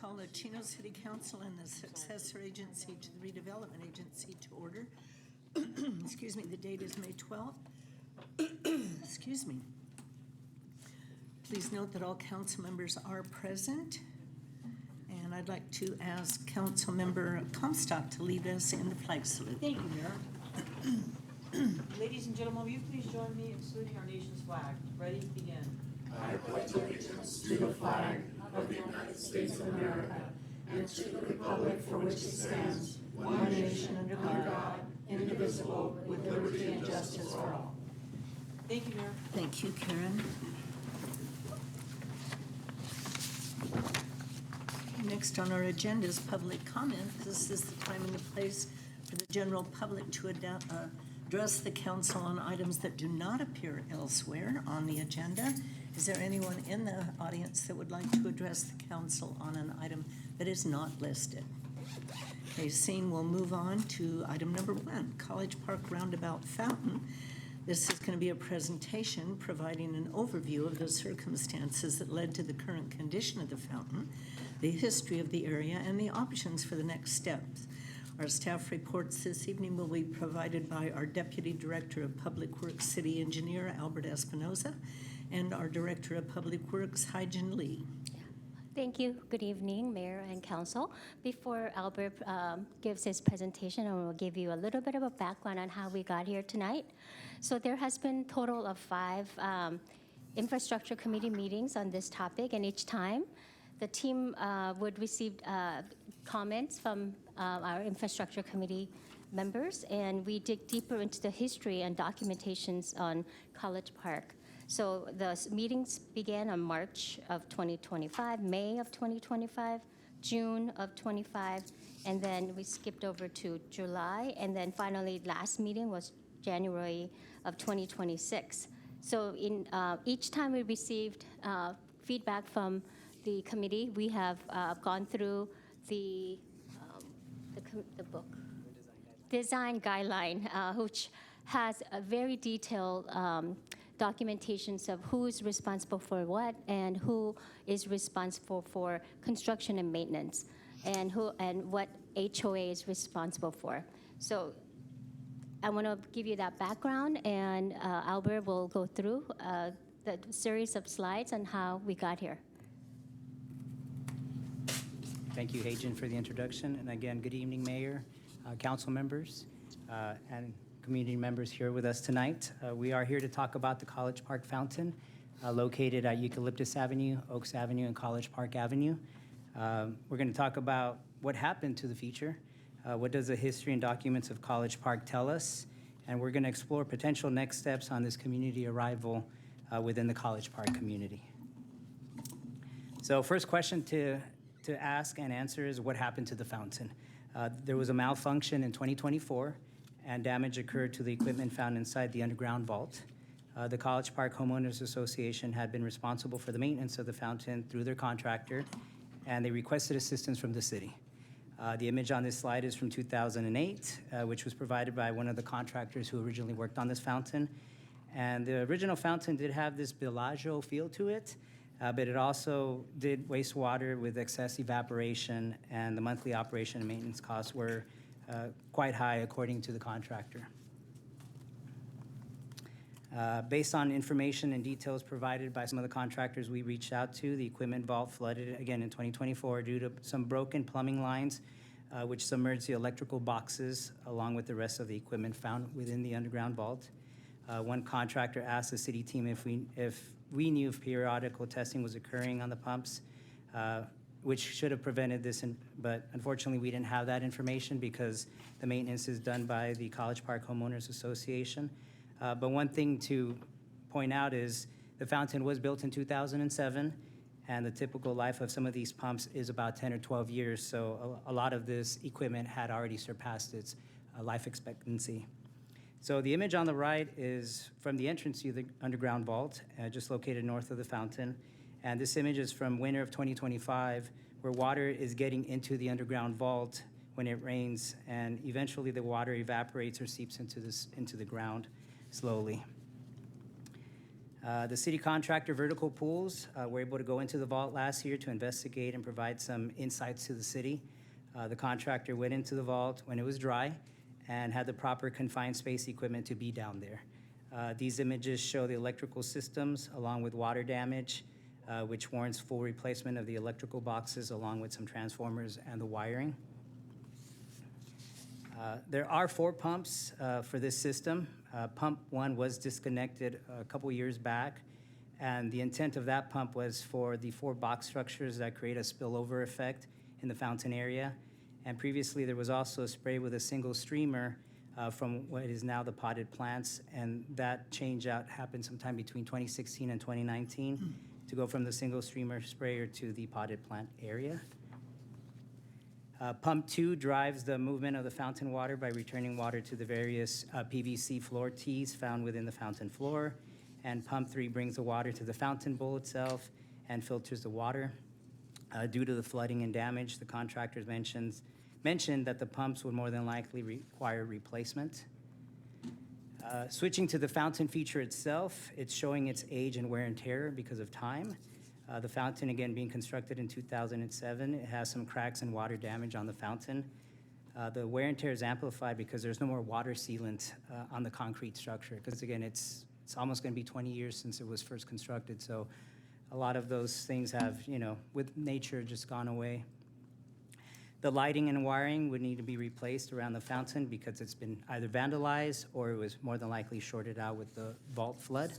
call the Chino City Council and the successor agency to the redevelopment agency to order. Excuse me, the date is May 12th. Excuse me. Please note that all council members are present. And I'd like to ask Council Member Comstock to lead us in the flag salute. Thank you, Mayor. Ladies and gentlemen, will you please join me in saluting our nation's flag? Ready? Begin. I pledge allegiance to the flag of the United States of America and to the republic for which it stands, one nation under God, indivisible, with liberty and justice for all. Thank you, Mayor. Thank you, Karen. Next on our agenda is public comment. This is the time and the place for the general public to address the council on items that do not appear elsewhere on the agenda. Is there anyone in the audience that would like to address the council on an item that is not listed? Okay, seeing, we'll move on to item number 1, College Park Roundabout Fountain. This is going to be a presentation providing an overview of the circumstances that led to the current condition of the fountain, the history of the area, and the options for the next steps. Our staff reports this evening will be provided by our Deputy Director of Public Works City Engineer, Albert Espinoza, and our Director of Public Works, Haijin Lee. Thank you. Good evening, Mayor and Council. Before Albert gives his presentation, I will give you a little bit of a background on how we got here tonight. So there has been a total of 5 infrastructure committee meetings on this topic, and each time the team would receive comments from our infrastructure committee members, and we dig deeper into the history and documentations on College Park. So the meetings began on March of 2025, May of 2025, June of 25, and then we skipped over to July, and then finally last meeting was January of 2026. So in each time we received feedback from the committee, we have gone through the book, Design Guideline, which has a very detailed documentations of who is responsible for what and who is responsible for construction and maintenance and what HOA is responsible for. So I want to give you that background, and Albert will go through the series of slides on how we got here. Thank you, Haijin, for the introduction. And again, good evening, Mayor, council members, and community members here with us tonight. We are here to talk about the College Park Fountain, located at Eucalyptus Avenue, Oaks Avenue, and College Park Avenue. We're going to talk about what happened to the feature, what does the history and documents of College Park tell us, and we're going to explore potential next steps on this community arrival within the College Park community. So first question to ask and answer is what happened to the fountain? There was a malfunction in 2024, and damage occurred to the equipment found inside the underground vault. The College Park Homeowners Association had been responsible for the maintenance of the fountain through their contractor, and they requested assistance from the city. The image on this slide is from 2008, which was provided by one of the contractors who originally worked on this fountain. And the original fountain did have this Bellagio feel to it, but it also did wastewater with excess evaporation, and the monthly operation and maintenance costs were quite high according to the contractor. Based on information and details provided by some of the contractors we reached out to, the equipment vault flooded again in 2024 due to some broken plumbing lines, which submerged the electrical boxes along with the rest of the equipment found within the underground vault. One contractor asked the city team if we knew if periodical testing was occurring on the pumps, which should have prevented this, but unfortunately we didn't have that information because the maintenance is done by the College Park Homeowners Association. But one thing to point out is the fountain was built in 2007, and the typical life of some of these pumps is about 10 or 12 years, so a lot of this equipment had already surpassed its life expectancy. So the image on the right is from the entrance to the underground vault, just located north of the fountain. And this image is from winter of 2025, where water is getting into the underground vault when it rains, and eventually the water evaporates or seeps into the ground slowly. The city contractor Vertical Pools were able to go into the vault last year to investigate and provide some insights to the city. The contractor went into the vault when it was dry and had the proper confined space equipment to be down there. These images show the electrical systems along with water damage, which warrants full replacement of the electrical boxes along with some transformers and the wiring. There are 4 pumps for this system. Pump 1 was disconnected a couple years back, and the intent of that pump was for the 4 box structures that create a spillover effect in the fountain area. And previously, there was also a spray with a single streamer from what is now the potted plants, and that change out happened sometime between 2016 and 2019 to go from the single streamer sprayer to the potted plant area. Pump 2 drives the movement of the fountain water by returning water to the various PVC floor tees found within the fountain floor. And Pump 3 brings the water to the fountain bowl itself and filters the water. Due to the flooding and damage, the contractors mentioned that the pumps would more than likely require replacement. Switching to the fountain feature itself, it's showing its age and wear and tear because of time. The fountain, again, being constructed in 2007, it has some cracks and water damage on the fountain. The wear and tear is amplified because there's no more water sealant on the concrete structure, because again, it's almost going to be 20 years since it was first constructed. So a lot of those things have, with nature, just gone away. The lighting and wiring would need to be replaced around the fountain because it's been either vandalized or it was more than likely shorted out with the vault flood.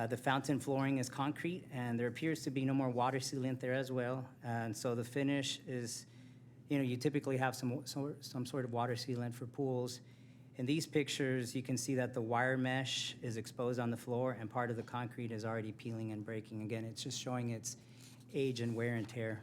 The fountain flooring is concrete, and there appears to be no more water sealant there as well. And so the finish is, you typically have some sort of water sealant for pools. In these pictures, you can see that the wire mesh is exposed on the floor, and part of the concrete is already peeling and breaking. Again, it's just showing its age and wear and tear.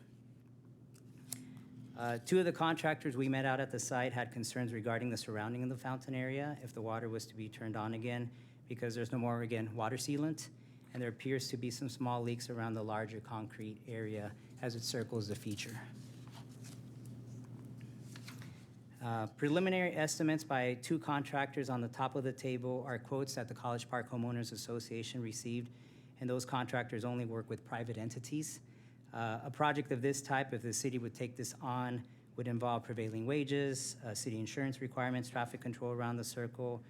2 of the contractors we met out at the site had concerns regarding the surrounding of the fountain area if the water was to be turned on again, because there's no more, again, water sealant, and there appears to be some small leaks around the larger concrete area as it circles the feature. Preliminary estimates by 2 contractors on the top of the table are quotes that the College Park Homeowners Association received, and those contractors only work with private entities. A project of this type, if the city would take this on, would involve prevailing wages, city insurance requirements, traffic control around the circle,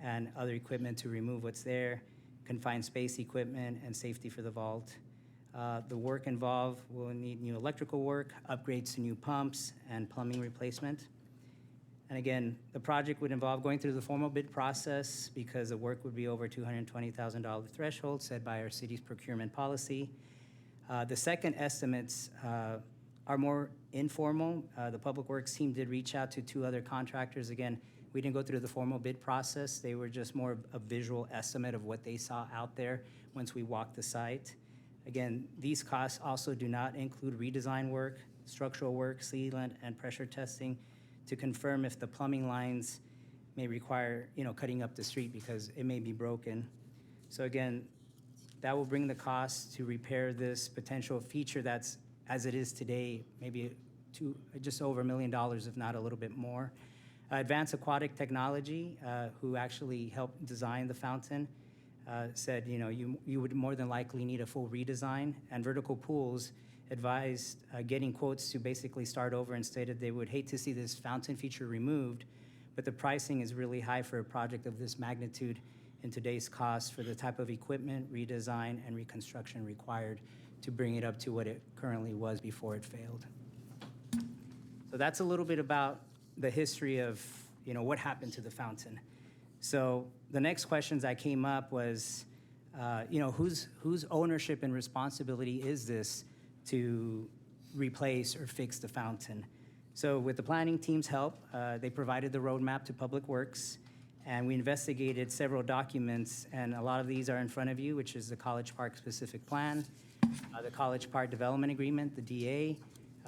and other equipment to remove what's there, confined space equipment, and safety for the vault. The work involved will need new electrical work, upgrades to new pumps, and plumbing replacement. And again, the project would involve going through the formal bid process because the work would be over $220,000 threshold set by our city's procurement policy. The second estimates are more informal. The Public Works team did reach out to 2 other contractors. Again, we didn't go through the formal bid process. They were just more a visual estimate of what they saw out there once we walked the site. Again, these costs also do not include redesign work, structural work, sealant, and pressure testing to confirm if the plumbing lines may require, cutting up the street because it may be broken. So again, that will bring the cost to repair this potential feature that's, as it is today, maybe just over $1 million, if not a little bit more. Advanced Aquatic Technology, who actually helped design the fountain, said, you would more than likely need a full redesign. And Vertical Pools advised getting quotes to basically start over and stated they would hate to see this fountain feature removed, but the pricing is really high for a project of this magnitude in today's cost for the type of equipment, redesign, and reconstruction required to bring it up to what it currently was before it failed. So that's a little bit about the history of, what happened to the fountain. So the next questions that came up was, whose ownership and responsibility is this to replace or fix the fountain? So with the planning team's help, they provided the roadmap to Public Works, and we investigated several documents, and a lot of these are in front of you, which is the College Park Specific Plan, the College Park Development Agreement, the DA.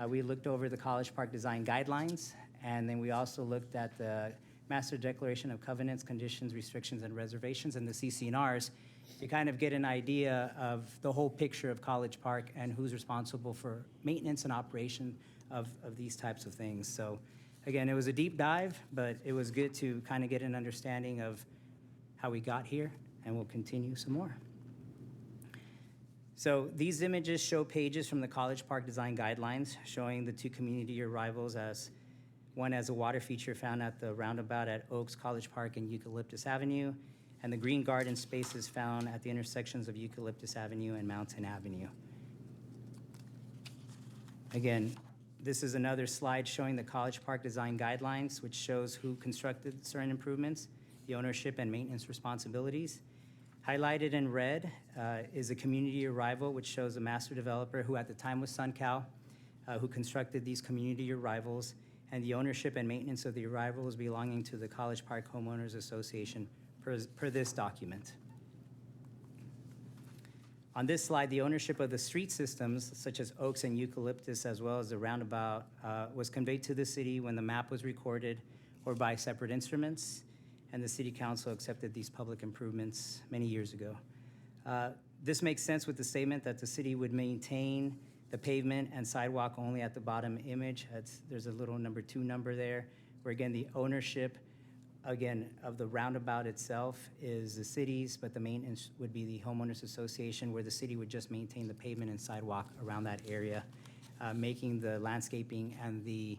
We looked over the College Park Design Guidelines, and then we also looked at the Master Declaration of Covenants, Conditions, Restrictions, and Reservations, and the CC&Rs to kind of get an idea of the whole picture of College Park and who's responsible for maintenance and operation of these types of things. So again, it was a deep dive, but it was good to kind of get an understanding of how we got here, and we'll continue some more. So these images show pages from the College Park Design Guidelines showing the two community arrivals as one as a water feature found at the roundabout at Oaks, College Park, and Eucalyptus Avenue, and the green garden spaces found at the intersections of Eucalyptus Avenue and Mountain Avenue. Again, this is another slide showing the College Park Design Guidelines, which shows who constructed certain improvements, the ownership and maintenance responsibilities. Highlighted in red is a community arrival, which shows a master developer who at the time was SunCal, who constructed these community arrivals, and the ownership and maintenance of the arrivals belonging to the College Park Homeowners Association per this document. On this slide, the ownership of the street systems, such as Oaks and Eucalyptus, as well as the roundabout, was conveyed to the city when the map was recorded or by separate instruments, and the city council accepted these public improvements many years ago. This makes sense with the statement that the city would maintain the pavement and sidewalk only at the bottom image. There's a little number 2 number there, where again, the ownership, again, of the roundabout itself is the city's, but the maintenance would be the homeowners association, where the city would just maintain the pavement and sidewalk around that area, making the landscaping and the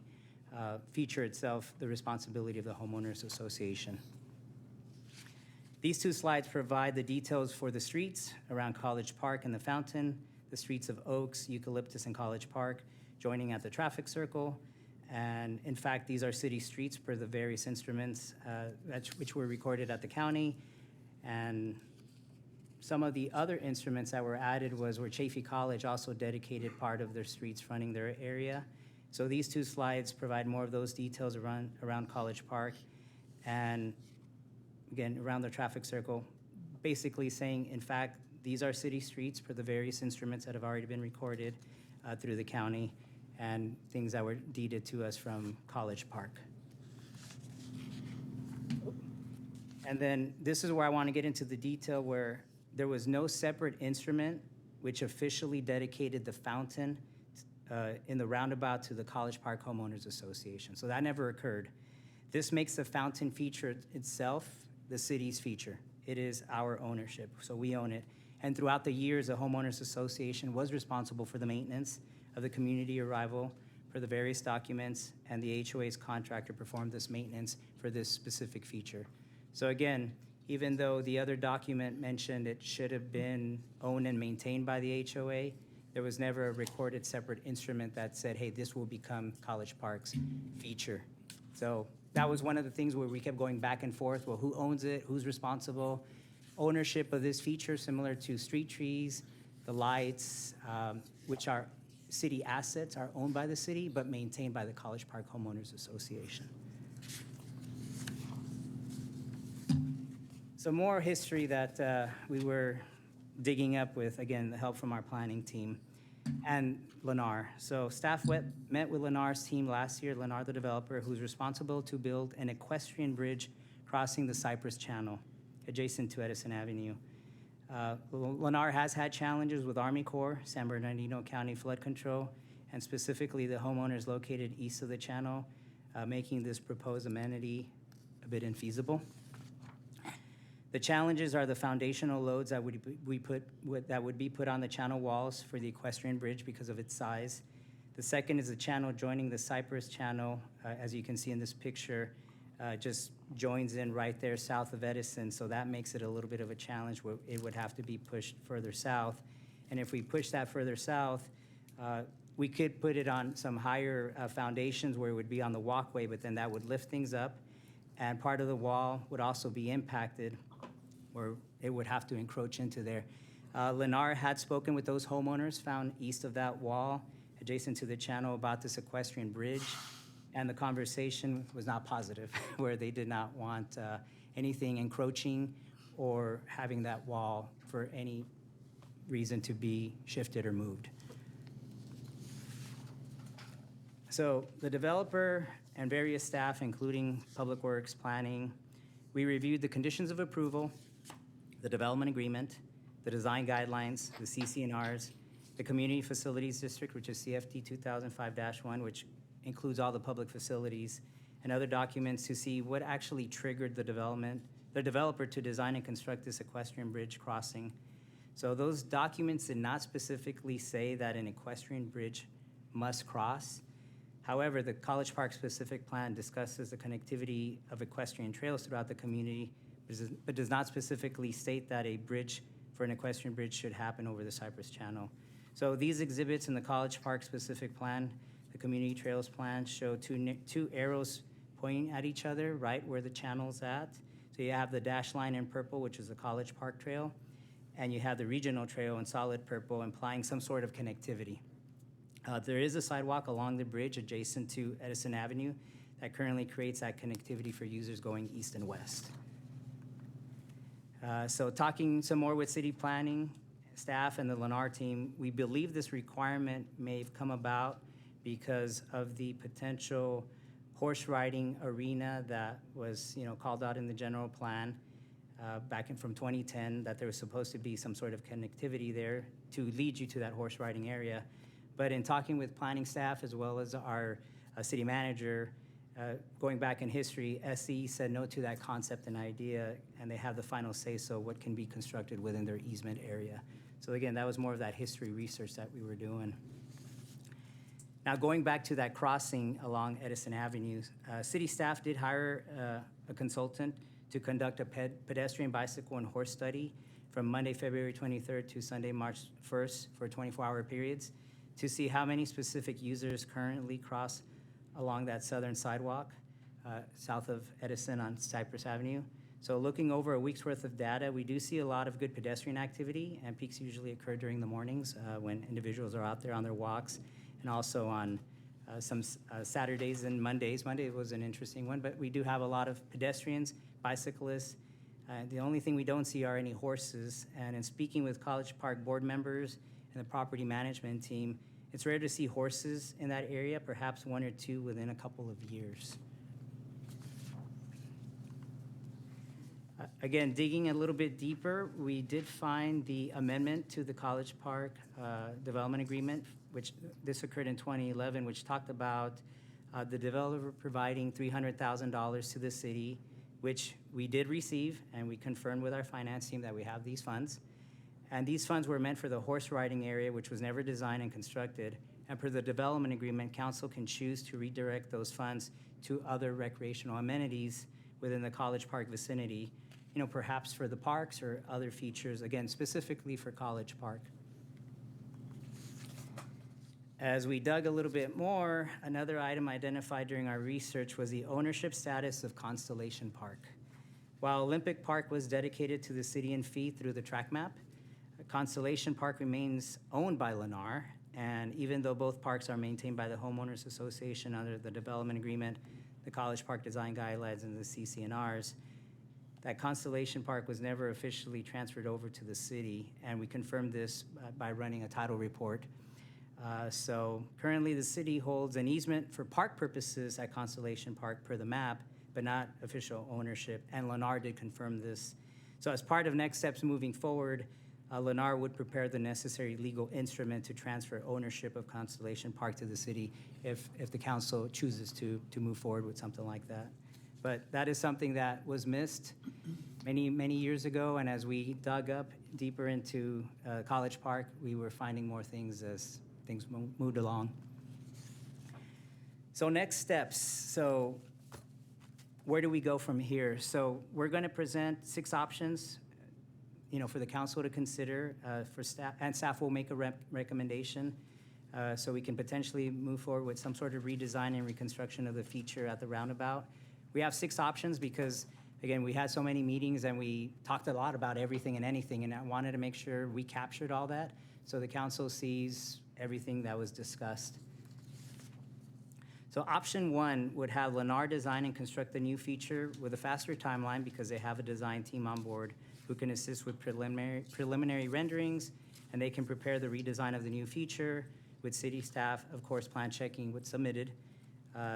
feature itself the responsibility of the homeowners association. These two slides provide the details for the streets around College Park and the Fountain, the streets of Oaks, Eucalyptus, and College Park, joining at the traffic circle. And in fact, these are city streets per the various instruments which were recorded at the county. And some of the other instruments that were added was where Chaffey College also dedicated part of their streets fronting their area. So these two slides provide more of those details around College Park. And again, around the traffic circle, basically saying, in fact, these are city streets per the various instruments that have already been recorded through the county, and things that were deeded to us from College Park. And then this is where I want to get into the detail where there was no separate instrument which officially dedicated the fountain in the roundabout to the College Park Homeowners Association. So that never occurred. This makes the fountain feature itself the city's feature. It is our ownership, so we own it. And throughout the years, the Homeowners Association was responsible for the maintenance of the community arrival for the various documents, and the HOA's contractor performed this maintenance for this specific feature. So again, even though the other document mentioned it should have been owned and maintained by the HOA, there was never a recorded separate instrument that said, hey, this will become College Park's feature. So that was one of the things where we kept going back and forth. Well, who owns it? Who's responsible? Ownership of this feature, similar to street trees, the lights, which are city assets, are owned by the city, but maintained by the College Park Homeowners Association. So more history that we were digging up with, again, the help from our planning team and Lennar. So staff met with Lennar's team last year, Lennar the developer, who's responsible to build an equestrian bridge crossing the Cypress Channel adjacent to Edison Avenue. Lennar has had challenges with Army Corps, San Bernardino County Flood Control, and specifically the homeowners located east of the channel, making this proposed amenity a bit infeasible. The challenges are the foundational loads that would be put on the channel walls for the equestrian bridge because of its size. The second is the channel joining the Cypress Channel, as you can see in this picture, just joins in right there south of Edison, so that makes it a little bit of a challenge where it would have to be pushed further south. And if we push that further south, we could put it on some higher foundations where it would be on the walkway, but then that would lift things up, and part of the wall would also be impacted, or it would have to encroach into there. Lennar had spoken with those homeowners found east of that wall, adjacent to the channel, about this equestrian bridge, and the conversation was not positive, where they did not want anything encroaching or having that wall for any reason to be shifted or moved. So the developer and various staff, including Public Works, Planning, we reviewed the conditions of approval, the development agreement, the design guidelines, the CC&Rs, the Community Facilities District, which is CFD 2005-1, which includes all the public facilities, and other documents to see what actually triggered the development, the developer to design and construct this equestrian bridge crossing. So those documents did not specifically say that an equestrian bridge must cross. However, the College Park specific plan discusses the connectivity of equestrian trails throughout the community, but does not specifically state that a bridge for an equestrian bridge should happen over the Cypress Channel. So these exhibits in the College Park specific plan, the community trails plan, show two arrows pointing at each other, right where the channel's at. So you have the dashed line in purple, which is the College Park Trail, and you have the regional trail in solid purple, implying some sort of connectivity. There is a sidewalk along the bridge adjacent to Edison Avenue that currently creates that connectivity for users going east and west. So talking some more with city planning staff and the Lennar team, we believe this requirement may have come about because of the potential horse riding arena that was, called out in the general plan back from 2010, that there was supposed to be some sort of connectivity there to lead you to that horse riding area. But in talking with planning staff as well as our city manager, going back in history, SE said no to that concept and idea, and they have the final say-so what can be constructed within their easement area. So again, that was more of that history research that we were doing. Now, going back to that crossing along Edison Avenue, city staff did hire a consultant to conduct a pedestrian, bicycle, and horse study from Monday, February 23rd to Sunday, March 1st for 24-hour periods to see how many specific users currently cross along that southern sidewalk south of Edison on Cypress Avenue. So looking over a week's worth of data, we do see a lot of good pedestrian activity, and peaks usually occur during the mornings when individuals are out there on their walks, and also on some Saturdays and Mondays. Monday was an interesting one, but we do have a lot of pedestrians, bicyclists. The only thing we don't see are any horses. And in speaking with College Park board members and the property management team, it's rare to see horses in that area, perhaps one or two within a couple of years. Again, digging a little bit deeper, we did find the amendment to the College Park development agreement, which this occurred in 2011, which talked about the developer providing $300,000 to the city, which we did receive, and we confirmed with our finance team that we have these funds. And these funds were meant for the horse riding area, which was never designed and constructed. And per the development agreement, council can choose to redirect those funds to other recreational amenities within the College Park vicinity, perhaps for the parks or other features, again, specifically for College Park. As we dug a little bit more, another item identified during our research was the ownership status of Constellation Park. While Olympic Park was dedicated to the city in fee through the track map, Constellation Park remains owned by Lennar, and even though both parks are maintained by the Homeowners Association under the development agreement, the College Park Design Guidelines, and the CCNRs, that Constellation Park was never officially transferred over to the city, and we confirmed this by running a title report. So currently the city holds an easement for park purposes at Constellation Park per the map, but not official ownership, and Lennar did confirm this. So as part of next steps moving forward, Lennar would prepare the necessary legal instrument to transfer ownership of Constellation Park to the city if the council chooses to move forward with something like that. But that is something that was missed many, many years ago, and as we dug up deeper into College Park, we were finding more things as things moved along. So next steps. So where do we go from here? So we're going to present 6 options, for the council to consider for staff, and staff will make a recommendation so we can potentially move forward with some sort of redesign and reconstruction of the feature at the roundabout. We have 6 options because, again, we had so many meetings and we talked a lot about everything and anything, and I wanted to make sure we captured all that so the council sees everything that was discussed. So option 1 would have Lennar design and construct the new feature with a faster timeline because they have a design team on board who can assist with preliminary renderings, and they can prepare the redesign of the new feature with city staff, of course, plan checking what's submitted.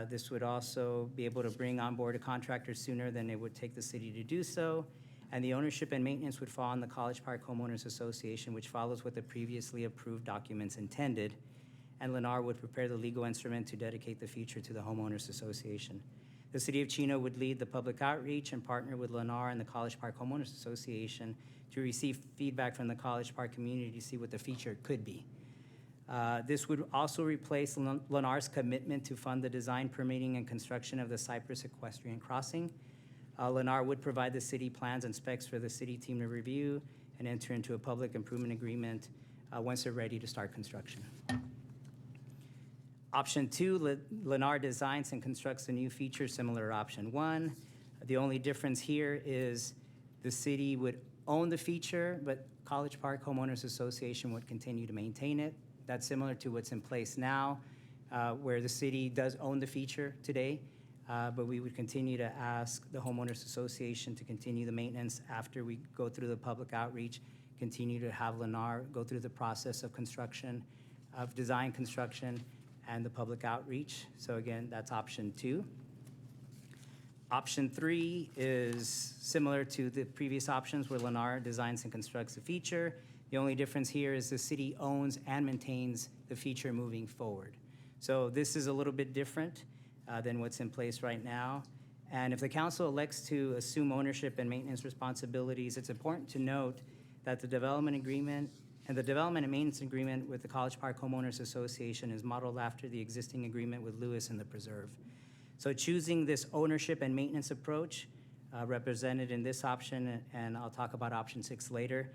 This would also be able to bring on board a contractor sooner than it would take the city to do so, and the ownership and maintenance would fall on the College Park Homeowners Association, which follows what the previously approved documents intended, and Lennar would prepare the legal instrument to dedicate the feature to the Homeowners Association. The City of Chino would lead the public outreach and partner with Lennar and the College Park Homeowners Association to receive feedback from the College Park community to see what the feature could be. This would also replace Lennar's commitment to fund the design, permitting, and construction of the Cypress Equestrian Crossing. Lennar would provide the city plans and specs for the city team to review and enter into a public improvement agreement once they're ready to start construction. Option 2, Lennar designs and constructs a new feature similar to option 1. The only difference here is the city would own the feature, but College Park Homeowners Association would continue to maintain it. That's similar to what's in place now, where the city does own the feature today, but we would continue to ask the Homeowners Association to continue the maintenance after we go through the public outreach, continue to have Lennar go through the process of construction, of design construction, and the public outreach. So again, that's option 2. Option 3 is similar to the previous options where Lennar designs and constructs a feature. The only difference here is the city owns and maintains the feature moving forward. So this is a little bit different than what's in place right now. And if the council elects to assume ownership and maintenance responsibilities, it's important to note that the development agreement and the development and maintenance agreement with the College Park Homeowners Association is modeled after the existing agreement with Lewis and the Preserve. So choosing this ownership and maintenance approach represented in this option, and I'll talk about option 6 later,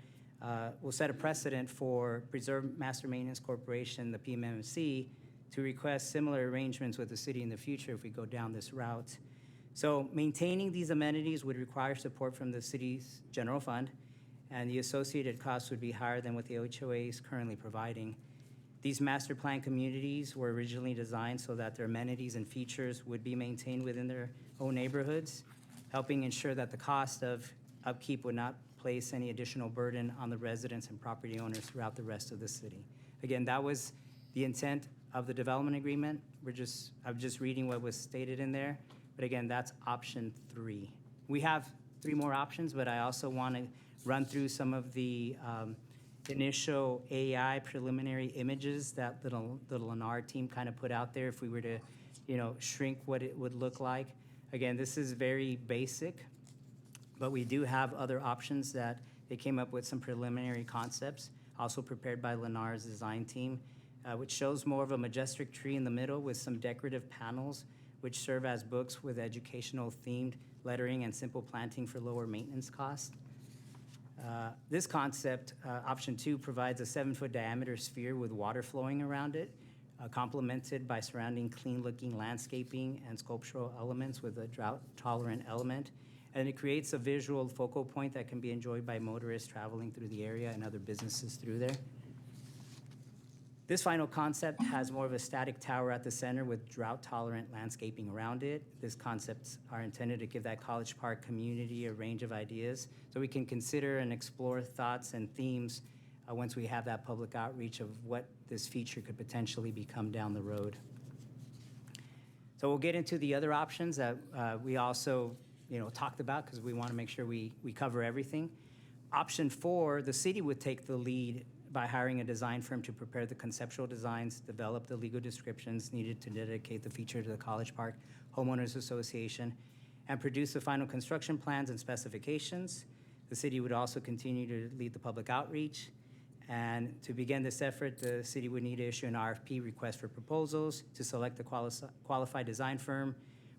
will set a precedent for Preserve Master Maintenance Corporation, the PMMC, to request similar arrangements with the city in the future if we go down this route. So maintaining these amenities would require support from the city's general fund, and the associated costs would be higher than what the HOA is currently providing. These master plan communities were originally designed so that their amenities and features would be maintained within their own neighborhoods, helping ensure that the cost of upkeep would not place any additional burden on the residents and property owners throughout the rest of the city. Again, that was the intent of the development agreement. I'm just reading what was stated in there. But again, that's option 3. We have 3 more options, but I also want to run through some of the initial AI preliminary images that the Lennar team kind of put out there if we were to, shrink what it would look like. Again, this is very basic, but we do have other options that they came up with some preliminary concepts, also prepared by Lennar's design team, which shows more of a majestic tree in the middle with some decorative panels, which serve as books with educational themed lettering and simple planting for lower maintenance costs. This concept, option 2, provides a 7-foot diameter sphere with water flowing around it, complemented by surrounding clean-looking landscaping and sculptural elements with a drought-tolerant element. And it creates a visual focal point that can be enjoyed by motorists traveling through the area and other businesses through there. This final concept has more of a static tower at the center with drought-tolerant landscaping around it. These concepts are intended to give that College Park community a range of ideas so we can consider and explore thoughts and themes once we have that public outreach of what this feature could potentially become down the road. So we'll get into the other options that we also talked about because we want to make sure we cover everything. Option 4, the city would take the lead by hiring a design firm to prepare the conceptual designs, develop the legal descriptions needed to dedicate the feature to the College Park Homeowners Association, and produce the final construction plans and specifications. The city would also continue to lead the public outreach. And to begin this effort, the city would need to issue an RFP, request for proposals, to select the qualified design firm.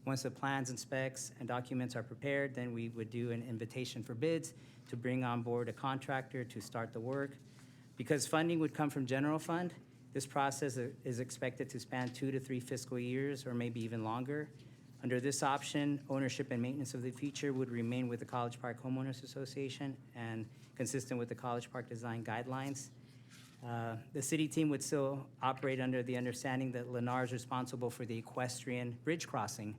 Once the plans and specs and documents are prepared, then we would do an invitation for bids to bring on board a contractor to start the work. Because funding would come from general fund, this process is expected to span 2 to 3 fiscal years or maybe even longer. Under this option, ownership and maintenance of the feature would remain with the College Park Homeowners Association and consistent with the College Park design guidelines. The city team would still operate under the understanding that Lennar is responsible for the equestrian bridge crossing.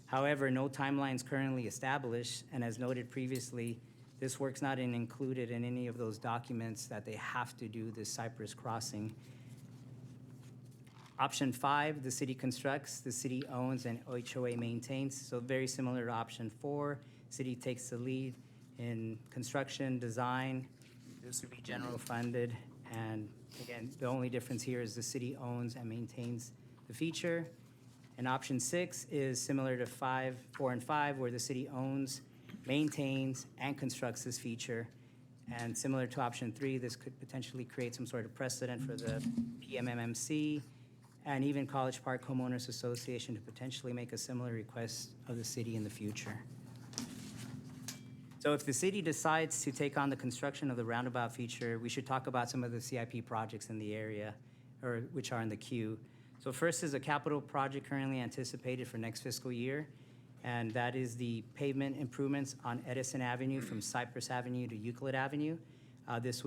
However, no timeline is currently established, and as noted previously, this work's not included in any of those documents that they have to do this Cypress crossing. Option 5, the city constructs, the city owns, and HOA maintains. So very similar to option 4, city takes the lead in construction, design. This would be general funded. And again, the only difference here is the city owns and maintains the feature. And option 6 is similar to 5, 4, and 5, where the city owns, maintains, and constructs this feature. And similar to option 3, this could potentially create some sort of precedent for the PMMMC and even College Park Homeowners Association to potentially make a similar request of the city in the future. So if the city decides to take on the construction of the roundabout feature, we should talk about some of the CIP projects in the area, or which are in the queue. So first is a capital project currently anticipated for next fiscal year, and that is the pavement improvements on Edison Avenue from Cypress Avenue to Euclid Avenue. This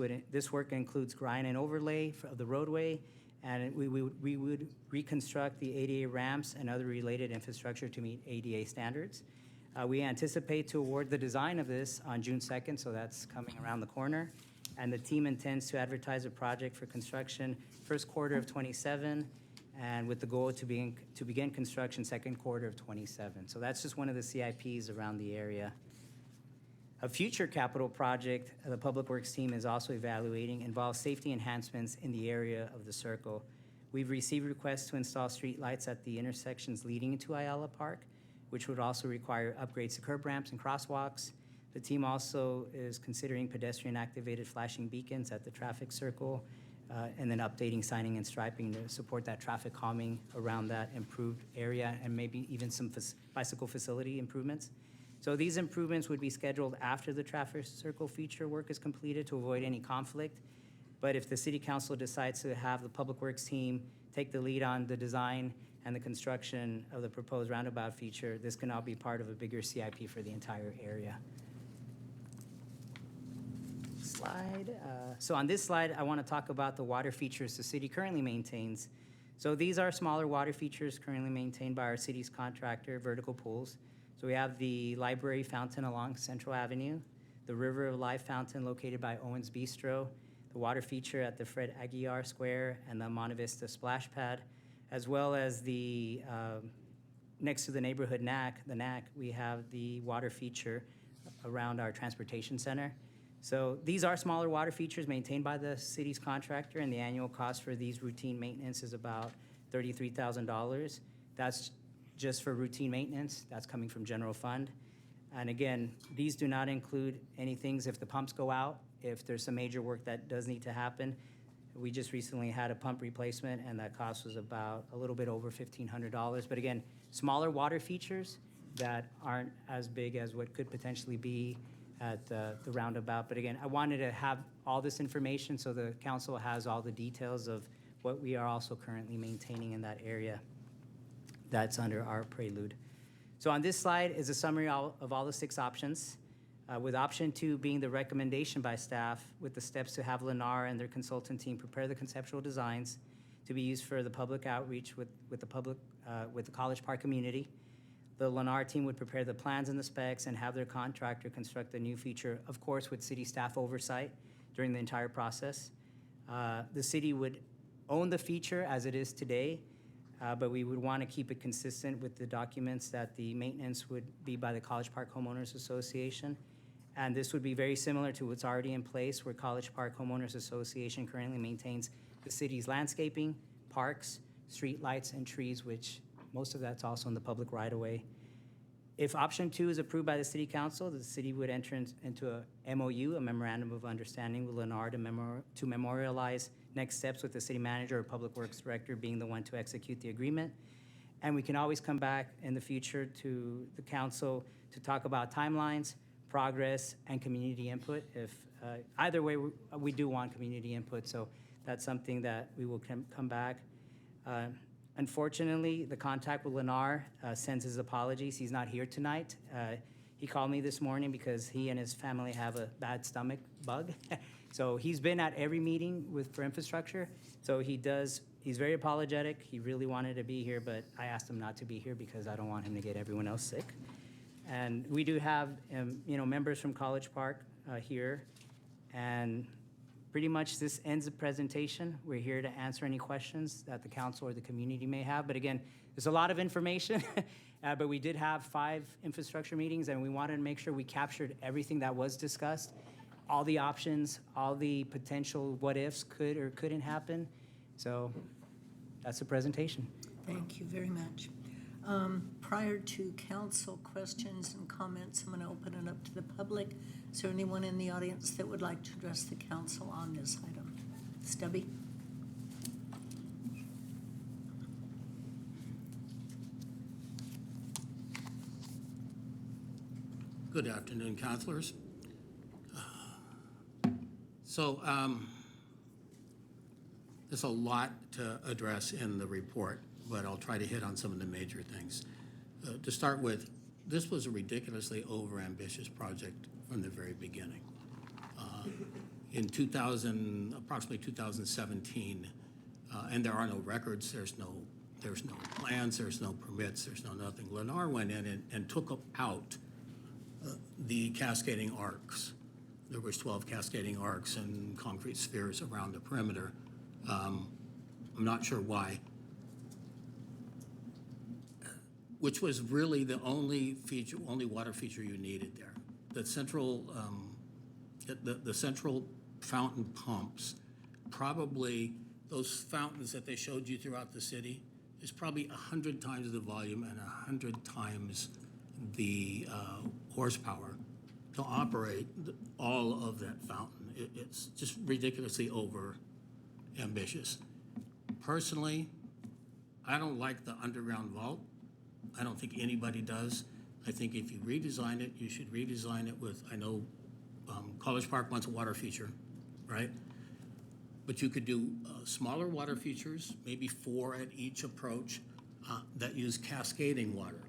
work includes grind and overlay of the roadway, and we would reconstruct the ADA ramps and other related infrastructure to meet ADA standards. We anticipate to award the design of this on June 2nd, so that's coming around the corner. And the team intends to advertise a project for construction first quarter of '27, and with the goal to begin construction second quarter of '27. So that's just one of the CIPs around the area. A future capital project the Public Works team is also evaluating involves safety enhancements in the area of the circle. We've received requests to install street lights at the intersections leading into Ayala Park, which would also require upgrades to curb ramps and crosswalks. The team also is considering pedestrian-activated flashing beacons at the traffic circle, and then updating signing and striping to support that traffic calming around that improved area, and maybe even some bicycle facility improvements. So these improvements would be scheduled after the traffic circle feature work is completed to avoid any conflict. But if the city council decides to have the Public Works team take the lead on the design and the construction of the proposed roundabout feature, this can all be part of a bigger CIP for the entire area. Slide. So on this slide, I want to talk about the water features the city currently maintains. So these are smaller water features currently maintained by our city's contractor, Vertical Pools. So we have the library fountain along Central Avenue, the River of Life fountain located by Owens Bistro, the water feature at the Fred Aguiar Square, and the Monte Vista Splash Pad, as well as the, next to the neighborhood NAC, the NAC, we have the water feature around our transportation center. So these are smaller water features maintained by the city's contractor, and the annual cost for these routine maintenance is about $33,000. That's just for routine maintenance. That's coming from general fund. And again, these do not include any things if the pumps go out, if there's some major work that does need to happen. We just recently had a pump replacement, and that cost was about a little bit over $1,500. But again, smaller water features that aren't as big as what could potentially be at the roundabout. But again, I wanted to have all this information so the council has all the details of what we are also currently maintaining in that area that's under our prelude. So on this slide is a summary of all the 6 options, with option 2 being the recommendation by staff with the steps to have Lennar and their consultant team prepare the conceptual designs to be used for the public outreach with the College Park community. The Lennar team would prepare the plans and the specs and have their contractor construct the new feature, of course, with city staff oversight during the entire process. The city would own the feature as it is today, but we would want to keep it consistent with the documents that the maintenance would be by the College Park Homeowners Association. And this would be very similar to what's already in place, where College Park Homeowners Association currently maintains the city's landscaping, parks, street lights, and trees, which most of that's also in the public right-of-way. If option 2 is approved by the city council, the city would enter into a MOU, a memorandum of understanding with Lennar to memorialize next steps with the city manager or public works director being the one to execute the agreement. And we can always come back in the future to the council to talk about timelines, progress, and community input. If either way, we do want community input, so that's something that we will come back. Unfortunately, the contact with Lennar sends his apologies. He's not here tonight. He called me this morning because he and his family have a bad stomach bug. So he's been at every meeting for infrastructure. So he's very apologetic. He really wanted to be here, but I asked him not to be here because I don't want him to get everyone else sick. And we do have, members from College Park here. And pretty much this ends the presentation. We're here to answer any questions that the council or the community may have. But again, there's a lot of information, but we did have 5 infrastructure meetings, and we wanted to make sure we captured everything that was discussed, all the options, all the potential what-ifs could or couldn't happen. So that's the presentation. Thank you very much. Prior to council questions and comments, I'm going to open it up to the public. Is there anyone in the audience that would like to address the council on this item? Stubby? Good afternoon, councilors. So there's a lot to address in the report, but I'll try to hit on some of the major things. To start with, this was a ridiculously overambitious project from the very beginning. In approximately 2017, and there are no records, there's no plans, there's no permits, there's no nothing. Lennar went in and took out the cascading arcs. There was 12 cascading arcs and concrete spheres around the perimeter. I'm not sure why. Which was really the only water feature you needed there. The central fountain pumps, probably those fountains that they showed you throughout the city is probably 100 times the volume and 100 times the horsepower to operate all of that fountain. It's just ridiculously over ambitious. Personally, I don't like the underground vault. I don't think anybody does. I think if you redesign it, you should redesign it with, I know College Park wants a water feature, right? But you could do smaller water features, maybe 4 at each approach, that use cascading water.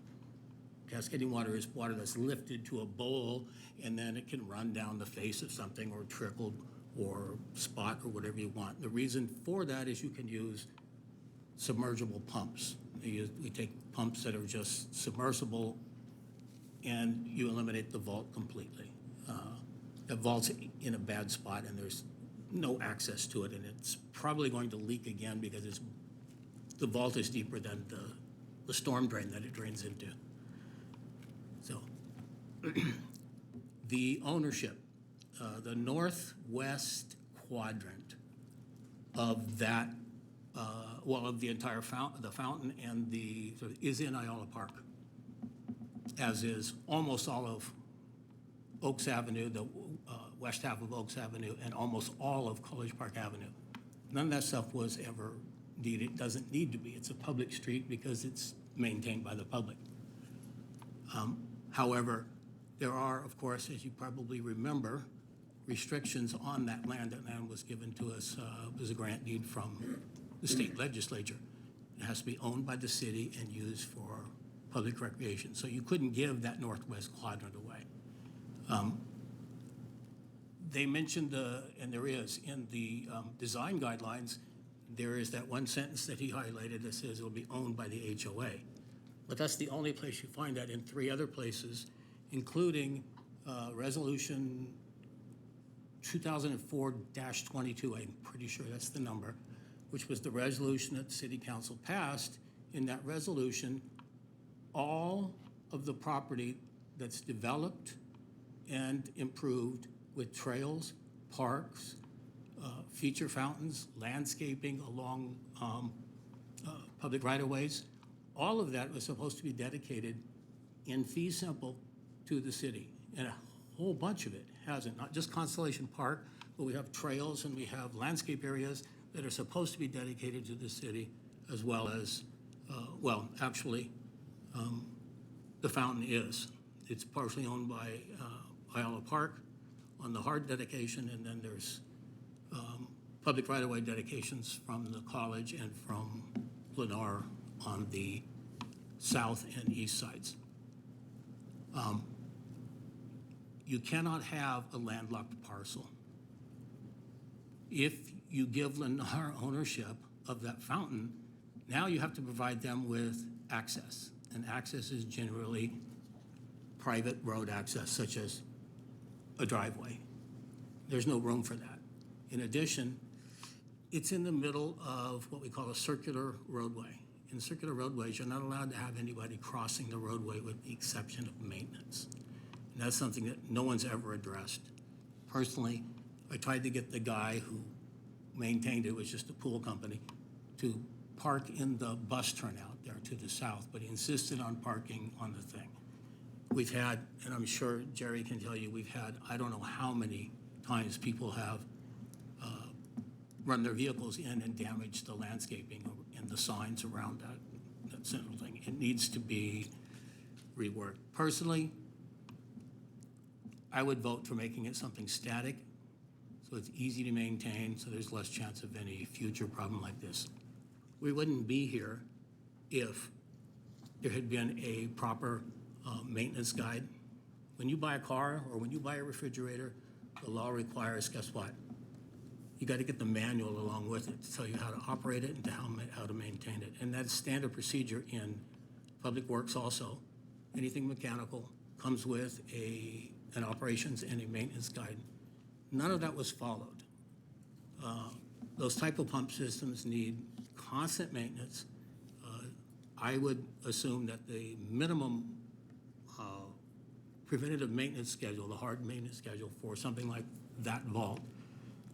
Cascading water is water that's lifted to a bowl, and then it can run down the face of something or trickle or spot or whatever you want. The reason for that is you can use submergible pumps. We take pumps that are just submersible, and you eliminate the vault completely. The vault's in a bad spot, and there's no access to it, and it's probably going to leak again because the vault is deeper than the storm drain that it drains into. So the ownership, the northwest quadrant of that, of the entire fountain and is in Ayala Park, as is almost all of Oaks Avenue, the west half of Oaks Avenue, and almost all of College Park Avenue. None of that stuff was ever needed. It doesn't need to be. It's a public street because it's maintained by the public. However, there are, of course, as you probably remember, restrictions on that land. That land was given to us as a grant deed from the state legislature. It has to be owned by the city and used for public recreation. So you couldn't give that northwest quadrant away. They mentioned, and there is, in the design guidelines, there is that one sentence that he highlighted that says it'll be owned by the HOA. But that's the only place you find that. In 3 other places, including Resolution 2004-22, I'm pretty sure that's the number, which was the resolution that the City Council passed. In that resolution, all of the property that's developed and improved with trails, parks, feature fountains, landscaping along public right-of-ways, all of that was supposed to be dedicated in fee simple to the city. And a whole bunch of it hasn't, not just Constellation Park, but we have trails and we have landscape areas that are supposed to be dedicated to the city, as well as, the fountain is. It's partially owned by Ayala Park on the hard dedication, and then there's public right-of-way dedications from the college and from Lennar on the south and east sides. You cannot have a landlocked parcel. If you give Lennar ownership of that fountain, now you have to provide them with access. And access is generally private road access, such as a driveway. There's no room for that. In addition, it's in the middle of what we call a circular roadway. In circular roadways, you're not allowed to have anybody crossing the roadway with the exception of maintenance. And that's something that no one's ever addressed. Personally, I tried to get the guy who maintained it, was just a pool company, to park in the bus turnout there to the south, but he insisted on parking on the thing. We've had, and I'm sure Jerry can tell you, we've had, I don't know how many times people have run their vehicles in and damaged the landscaping and the signs around that central thing. It needs to be reworked. Personally, I would vote for making it something static, so it's easy to maintain, so there's less chance of any future problem like this. We wouldn't be here if there had been a proper maintenance guide. When you buy a car or when you buy a refrigerator, the law requires, guess what? You got to get the manual along with it to tell you how to operate it and to how to maintain it. And that's standard procedure in Public Works also. Anything mechanical comes with an operations and a maintenance guide. None of that was followed. Those type of pump systems need constant maintenance. I would assume that the minimum preventative maintenance schedule, the hard maintenance schedule for something like that vault,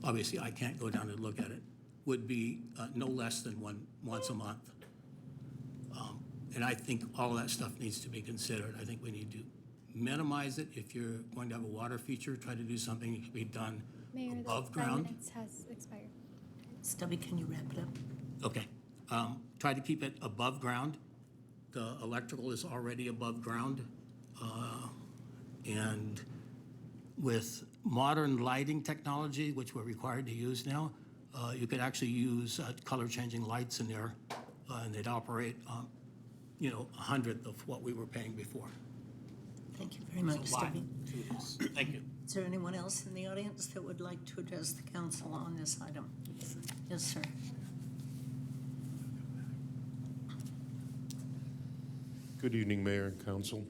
obviously I can't go down and look at it, would be no less than once a month. And I think all of that stuff needs to be considered. I think we need to minimize it. If you're going to have a water feature, try to do something that can be done Mayor, above the 5 ground. minutes has expired. Stubby, can you wrap it up? Okay. Try to keep it above ground. The electrical is already above ground. And with modern lighting technology, which we're required to use now, you could actually use color-changing lights in there, and they'd operate, a 100th of what we were paying before. Thank you very much, Why? Stubby. Thank you. Is there anyone else in the audience that would like to address the council on this item? Yes, sir. Good evening, Mayor and Council.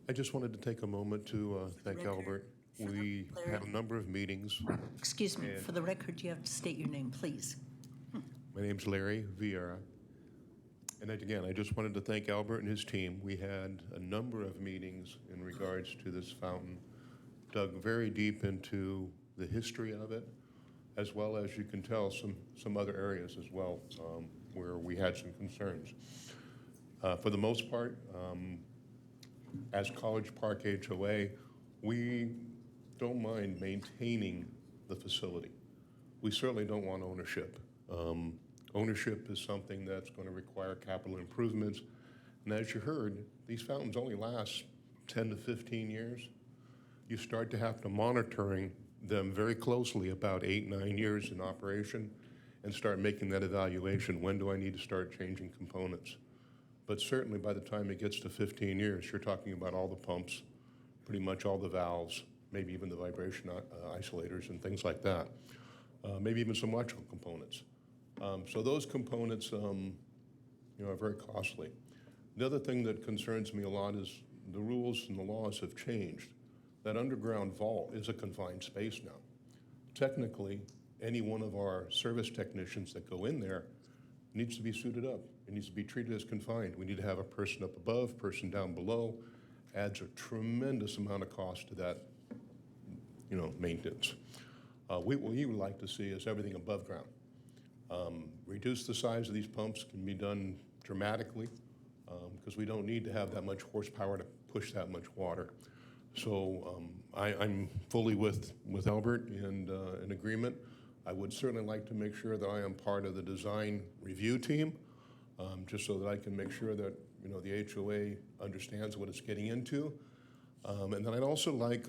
I just wanted to take a moment to thank record. Albert. We had a number of meetings. Excuse me, for the record, you have to state your name, please. My name's Larry Vieira. And again, I just wanted to thank Albert and his team. We had a number of meetings in regards to this fountain, dug very deep into the history of it, as well as you can tell some other areas as well where we had some concerns. For the most part, as College Park HOA, we don't mind maintaining the facility. We certainly don't want ownership. Ownership is something that's going to require capital improvements. And as you heard, these fountains only last 10 to 15 years. You start to have to monitoring them very closely about 8, 9 years in operation and start making that evaluation. When do I need to start changing components? But certainly by the time it gets to 15 years, you're talking about all the pumps, pretty much all the valves, maybe even the vibration isolators and things like that. Maybe even some electrical components. So those components, are very costly. The other thing that concerns me a lot is the rules and the laws have changed. That underground vault is a confined space now. Technically, any one of our service technicians that go in there needs to be suited up. It needs to be treated as confined. We need to have a person up above, person down below. Adds a tremendous amount of cost to that, maintenance. What we would like to see is everything above ground. Reduce the size of these pumps can be done dramatically because we don't need to have that much horsepower to push that much water. So I'm fully with Albert and in agreement. I would certainly like to make sure that I am part of the design review team, just so that I can make sure that the HOA understands what it's getting into. And then I'd also like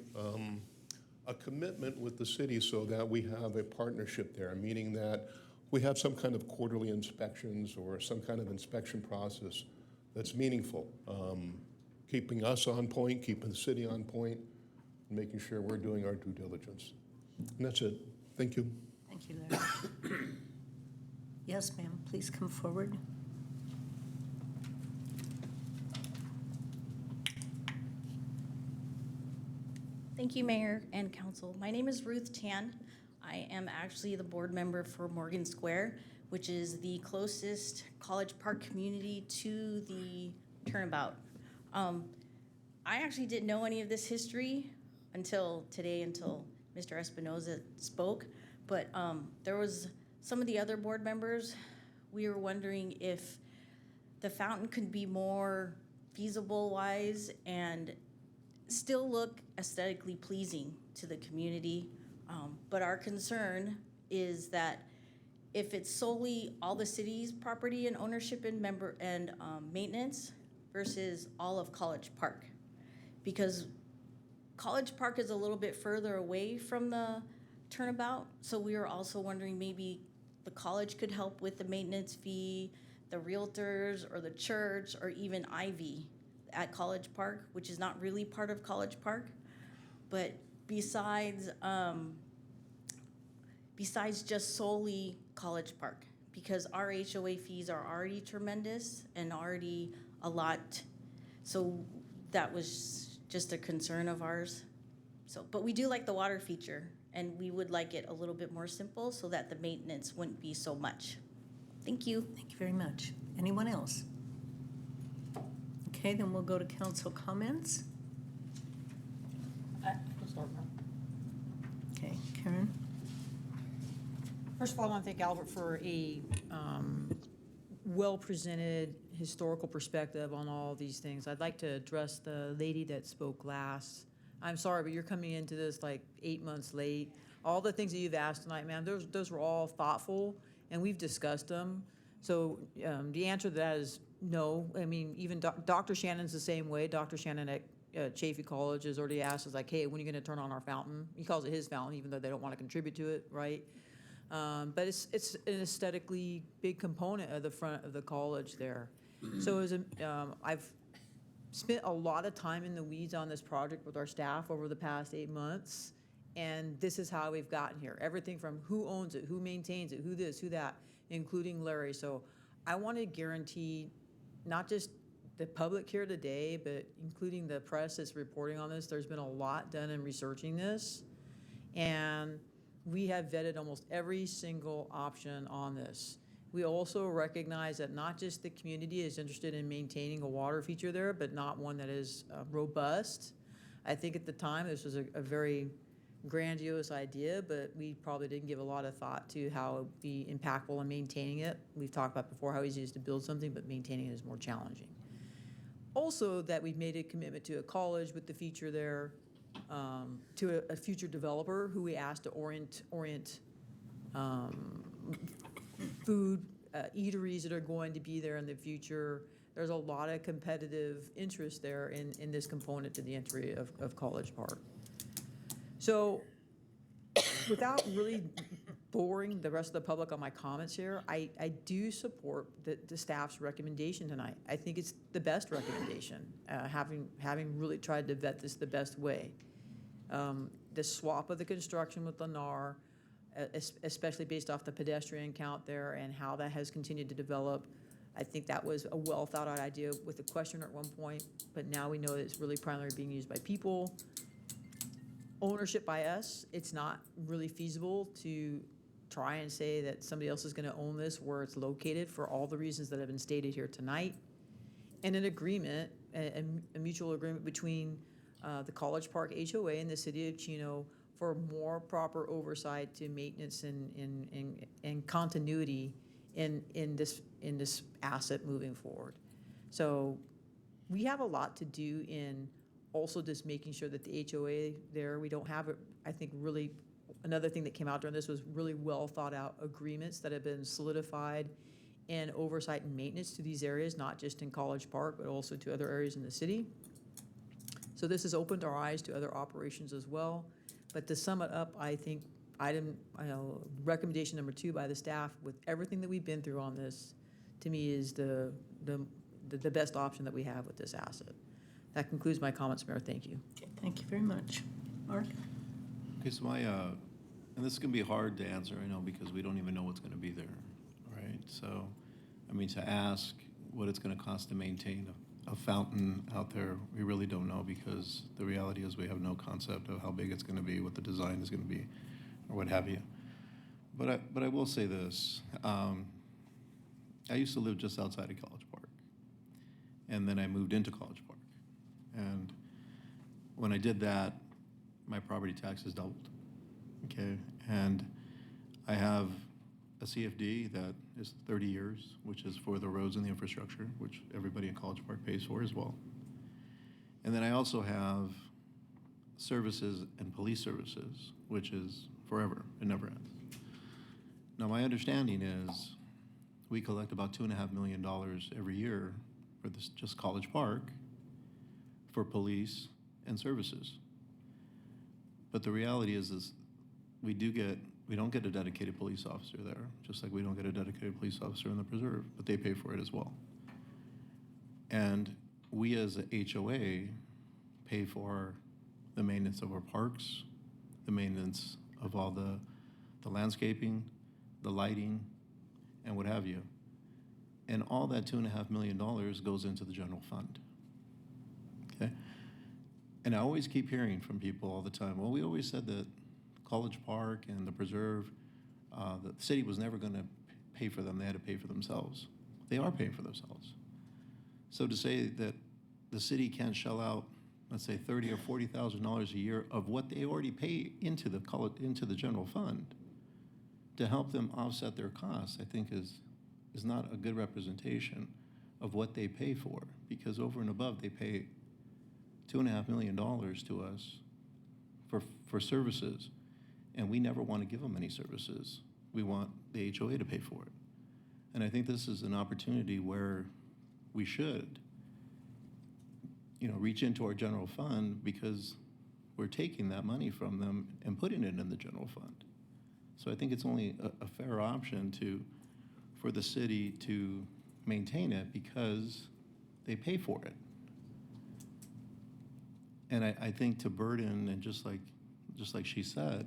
a commitment with the city so that we have a partnership there, meaning that we have some kind of quarterly inspections or some kind of inspection process that's meaningful, keeping us on point, keeping the city on point, and making sure we're doing our due diligence. And that's it. Thank you. Thank you, Larry. Yes, ma'am, please come forward. Thank you, Mayor and Council. My name is Ruth Tan. I am actually the board member for Morgan Square, which is the closest College Park community to the turnabout. I actually didn't know any of this history until today, until Mr. Espinoza spoke, but there was some of the other board members, we were wondering if the fountain could be more feasible wise and still look aesthetically pleasing to the community. But our concern is that if it's solely all the city's property and ownership and maintenance versus all of College Park. Because College Park is a little bit further away from the turnabout, so we are also wondering maybe the college could help with the maintenance fee, the realtors or the church or even Ivy at College Park, which is not really part of College Park. But besides just solely College Park, because our HOA fees are already tremendous and already a lot. So that was just a concern of ours. So, but we do like the water feature, and we would like it a little bit more simple so that the maintenance wouldn't be so much. Thank you. Thank you very much. Anyone else? Okay, then we'll go to council comments. I'll start now. Okay, Karen? First of all, I want to thank Albert for a well-presented historical perspective on all these things. I'd like to address the lady that spoke last. I'm sorry, but you're coming into this like 8 months late. All the things that you've asked tonight, ma'am, those were all thoughtful, and we've discussed them. So the answer to that is no. I mean, even Dr. Shannon's the same way. Dr. Shannon at Chaffey College has already asked us, like, hey, when are you going to turn on our fountain? He calls it his fountain, even though they don't want to contribute to it, right? But it's an aesthetically big component of the front of the college there. So as I've spent a lot of time in the weeds on this project with our staff over the past 8 months, and this is how we've gotten here. Everything from who owns it, who maintains it, who this, who that, including Larry. So I want to guarantee not just the public here today, but including the press that's reporting on this. There's been a lot done in researching this, and we have vetted almost every single option on this. We also recognize that not just the community is interested in maintaining a water feature there, but not one that is robust. I think at the time this was a very grandiose idea, but we probably didn't give a lot of thought to how it would be impactful in maintaining it. We've talked about before how easy it is to build something, but maintaining it is more challenging. Also, that we've made a commitment to a college with the feature there, to a future developer who we asked to orient food, eateries that are going to be there in the future. There's a lot of competitive interest there in this component to the entry of College Park. So without really boring the rest of the public on my comments here, I do support the staff's recommendation tonight. I think it's the best recommendation, having really tried to vet this the best way. The swap of the construction with Lennar, especially based off the pedestrian count there and how that has continued to develop. I think that was a well thought out idea with the questioner at one point, but now we know that it's really primarily being used by people. Ownership by us, it's not really feasible to try and say that somebody else is going to own this where it's located for all the reasons that have been stated here tonight. And an agreement, a mutual agreement between the College Park HOA and the City of Chino for more proper oversight to maintenance and continuity in this asset moving forward. So we have a lot to do in also just making sure that the HOA there, we don't have, I think really, another thing that came out during this was really well thought out agreements that have been solidified in oversight and maintenance to these areas, not just in College Park, but also to other areas in the city. So this has opened our eyes to other operations as well. But to sum it up, I think recommendation number 2 by the staff, with everything that we've been through on this, to me is the best option that we have with this asset. That concludes my comments, Mayor. Thank you. Okay, thank you very much. Mark? Okay, so and this is going to be hard to answer, I know, because we don't even know what's going to be there, right? So, I mean, to ask what it's going to cost to maintain a fountain out there, we really don't know, because the reality is we have no concept of how big it's going to be, what the design is going to be, or what have you. But I will say this. I used to live just outside of College Park, and then I moved into College Park. And when I did that, my property taxes doubled, okay? And I have a CFD that is 30 years, which is for the roads and the infrastructure, which everybody in College Park pays for as well. And then I also have services and police services, which is forever, it never ends. Now, my understanding is we collect about $2.5 million every year for this, just College Park, for police and services. But the reality is we don't get a dedicated police officer there, just like we don't get a dedicated police officer in the preserve, but they pay for it as well. And we as a HOA pay for the maintenance of our parks, the maintenance of all the landscaping, the lighting, and what have you. And all that $2.5 million goes into the general fund. Okay? And I always keep hearing from people all the time, well, we always said that College Park and the preserve, the city was never going to pay for them. They had to pay for themselves. They are paying for themselves. So to say that the city can't shell out, let's say, $30,000 or $40,000 a year of what they already pay into the general fund to help them offset their costs, I think is not a good representation of what they pay for, because over and above they pay $2.5 million to us for services, and we never want to give them any services. We want the HOA to pay for it. And I think this is an opportunity where we should, reach into our general fund, because we're taking that money from them and putting it in the general fund. So I think it's only a fair option for the city to maintain it because they pay for it. And I think to burden, and just like she said,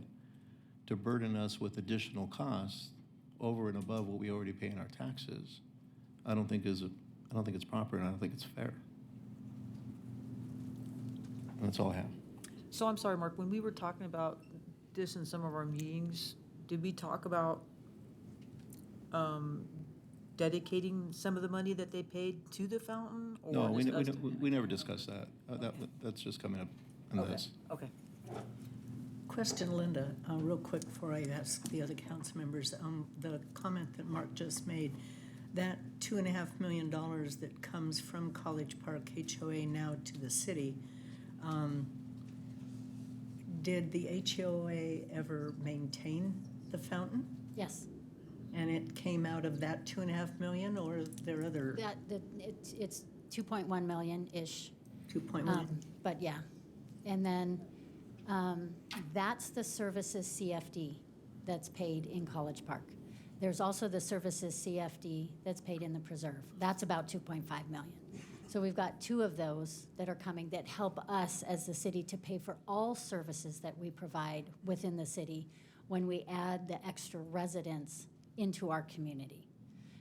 to burden us with additional costs over and above what we already pay in our taxes, I don't think it's proper, and I don't think it's fair. And that's all I have. So I'm sorry, Mark, when we were talking about this in some of our meetings, did we talk about dedicating some of the money that they paid to the fountain? Or No, discussed it? we never discussed that. That's just coming up in Okay, this. okay. Question, Linda, real quick before I ask the other council members. The comment that Mark just made, that $2.5 million that comes from College Park HOA now to the city, did the HOA ever maintain the fountain? Yes. And it came out of that $2.5 million, or are there other It's 2.1 million-ish. 2.1? But yeah. And then that's the services CFD that's paid in College Park. There's also the services CFD that's paid in the preserve. That's about 2.5 million. So we've got two of those that are coming that help us as the city to pay for all services that we provide within the city when we add the extra residents into our community.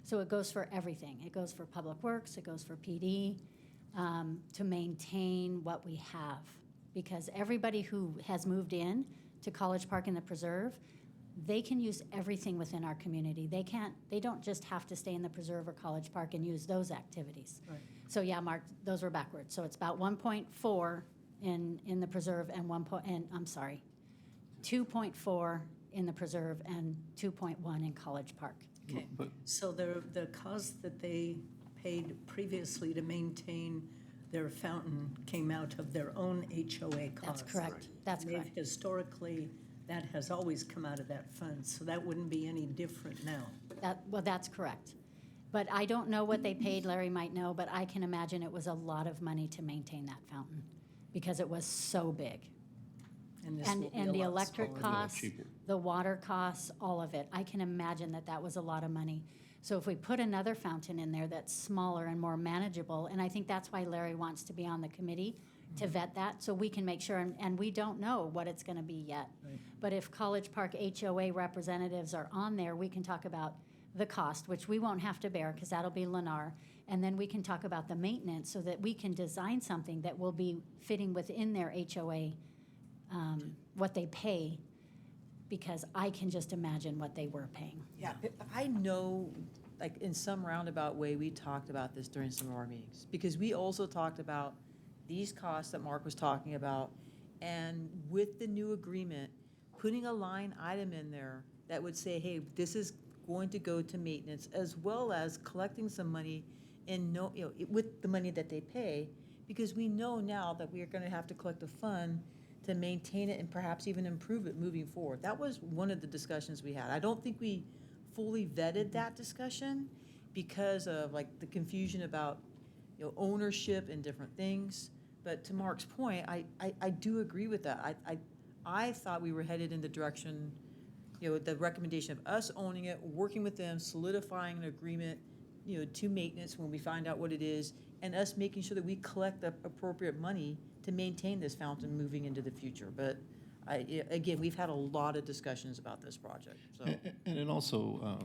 So it goes for everything. It goes for Public Works, it goes for PD, to maintain what we have. Because everybody who has moved in to College Park and the Preserve, they can use everything within our community. They don't just have to stay in the Preserve or College Park and use those activities. Right. So yeah, Mark, those were backwards. So it's about 1.4 in the Preserve and 2.4 in the Preserve and 2.1 in College Park. Okay, But- so the cost that they paid previously to maintain their fountain came out of their own HOA costs. That's correct. That's And they've correct. Historically, that has always come out of that fund, so that wouldn't be any different now. Well, that's correct. But I don't know what they paid, Larry might know, but I can imagine it was a lot of money to maintain that fountain because it was so big. And this will be And a the lot electric smaller. costs, cheaper. the water costs, all of it. I can imagine that was a lot of money. So if we put another fountain in there that's smaller and more manageable, and I think that's why Larry wants to be on the committee to vet that, so we can make sure, and we don't know what it's gonna be yet. Right. But if College Park HOA representatives are on there, we can talk about the cost, which we won't have to bear, because that'll be Lennar. And then we can talk about the maintenance, so that we can design something that will be fitting within their HOA, what they pay, because I can just imagine what they were paying. Yeah, I know, like, in some roundabout way, we talked about this during some of our meetings, because we also talked about these costs that Mark was talking about, and with the new agreement, putting a line item in there that would say, hey, this is going to go to maintenance as well as collecting some money and with the money that they pay, because we know now that we are going to have to collect a fund to maintain it and perhaps even improve it moving forward. That was one of the discussions we had. I don't think we fully vetted that discussion because of like the confusion about, ownership and different things. But to Mark's point, I do agree with that. I thought we were headed in the direction, the recommendation of us owning it, working with them, solidifying an agreement, to maintenance when we find out what it is, and us making sure that we collect the appropriate money to maintain this fountain moving into the future. But again, we've had a lot of discussions about this project, so. And then also,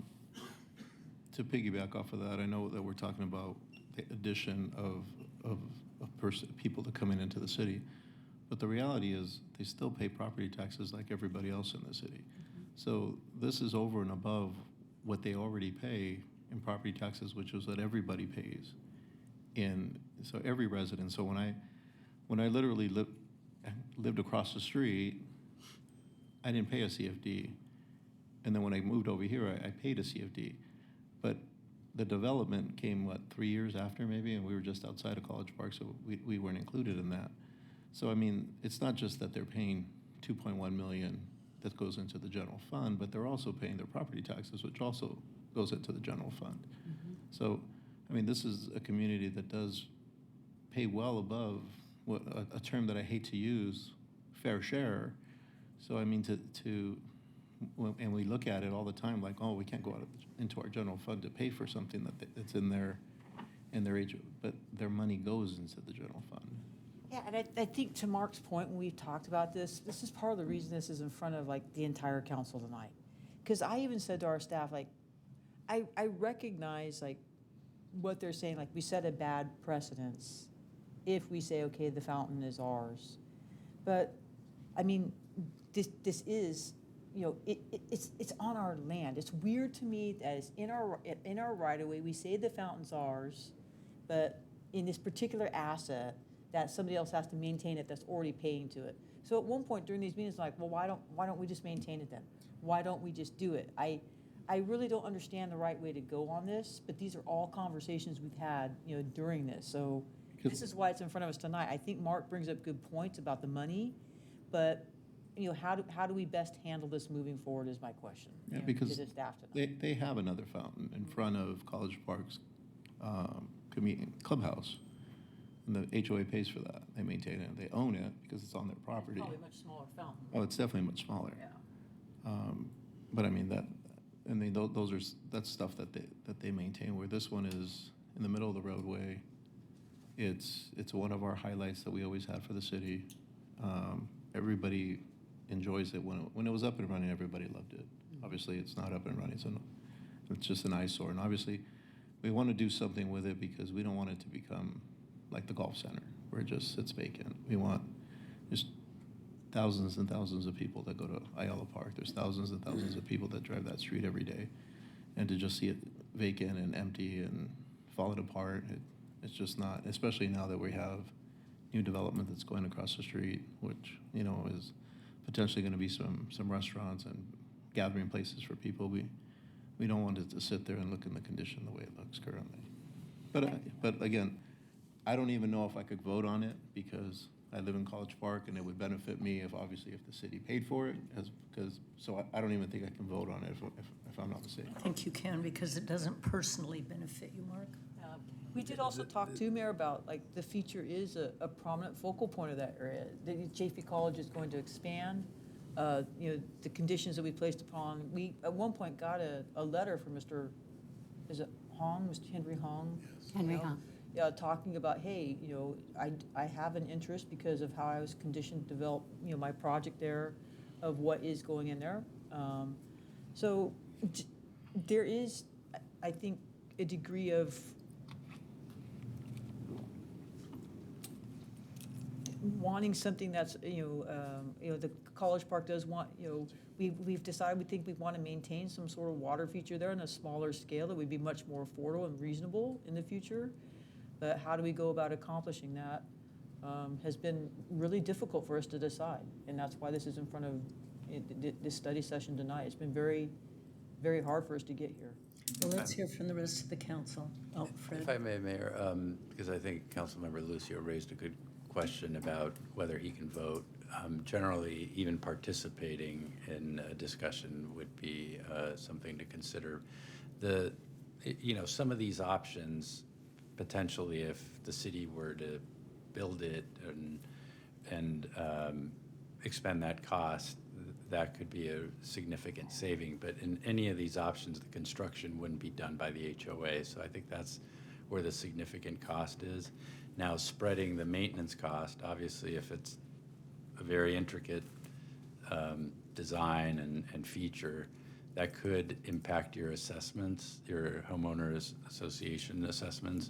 to piggyback off of that, I know that we're talking about the addition of people that coming into the city, but the reality is they still pay property taxes like everybody else in the city. So this is over and above what they already pay in property taxes, which is what everybody pays. So every resident. So when I literally lived across the street, I didn't pay a CFD. And then when I moved over here, I paid a CFD. But the development came, 3 years after maybe, and we were just outside of College Park, so we weren't included in that. So, I mean, it's not just that they're paying $2.1 million that goes into the general fund, but they're also paying their property taxes, which also goes into the general fund. So, I mean, this is a community that does pay well above what a term that I hate to use, fair share. So, I mean, and we look at it all the time like, oh, we can't go out into our general fund to pay for something that's in their age, but their money goes into the general fund. Yeah, and I think to Mark's point, when we've talked about this is part of the reason this is in front of like the entire council tonight. Because I even said to our staff, like, I recognize like what they're saying, like we set a bad precedence if we say, okay, the fountain is ours. But I mean, this is, it's on our land. It's weird to me that it's in our right of way. We say the fountain's ours, but in this particular asset, that somebody else has to maintain it that's already paying to it. So at one point during these meetings, like, well, why don't we just maintain it then? Why don't we just do it? I really don't understand the right way to go on this, but these are all conversations we've had, during this. So this is why it's in front of us tonight. I think Mark brings up good points about the money, but how do we best handle this moving forward is my question. Yeah, because to the staff tonight. they have another fountain in front of College Park's clubhouse. And the HOA pays for that. They maintain it. They own it because it's on their property. Probably a much smaller fountain. Oh, it's definitely much smaller. Yeah. But I mean that's stuff that they maintain. Where this one is in the middle of the roadway. It's one of our highlights that we always had for the city. Everybody enjoys it. When it was up and running, everybody loved it. Obviously, it's not up and running, so it's just an eyesore. And obviously, we want to do something with it because we don't want it to become like the golf center where it just sits vacant. We want just thousands and thousands of people that go to Ayala Park. There's thousands and thousands of people that drive that street every day. And to just see it vacant and empty and falling apart, it's just not, especially now that we have new development that's going across the street, which, is potentially going to be some restaurants and gathering places for people. We don't want it to sit there and look in the condition the way it looks currently. But again, I don't even know if I could vote on it because I live in College Park and it would benefit me if the city paid for it. So I don't even think I can vote on it if I'm not mistaken. I think you can because it doesn't personally benefit you, Mark. We did also talk too, Mayor, about like the feature is a prominent focal point of that area. The JP College is going to expand. The conditions that we placed upon. We at one point got a letter from Mr. Hong, Mr. Henry Hong? Yes. Henry Hong. Yeah, talking about, hey, I have an interest because of how I was conditioned to develop, my project there, of what is going in there. So there is, I think, a degree of wanting something that's, the College Park does want, we've decided we think we want to maintain some sort of water feature there on a smaller scale that would be much more affordable and reasonable in the future. But how do we go about accomplishing that has been really difficult for us to decide. And that's why this is in front of this study session tonight. It's been very very hard for us to get here. Well, let's hear from the rest of the council. Oh, If I Fred. may, Mayor, because I think Councilmember Lucio raised a good question about whether he can vote. Generally, even participating in a discussion would be something to consider. Some of these options, potentially, if the city were to build it and expend that cost, that could be a significant saving. But in any of these options, the construction wouldn't be done by the HOA. So I think that's where the significant cost is. Now, spreading the maintenance cost, obviously, if it's a very intricate design and feature, that could impact your assessments, your homeowners association assessments.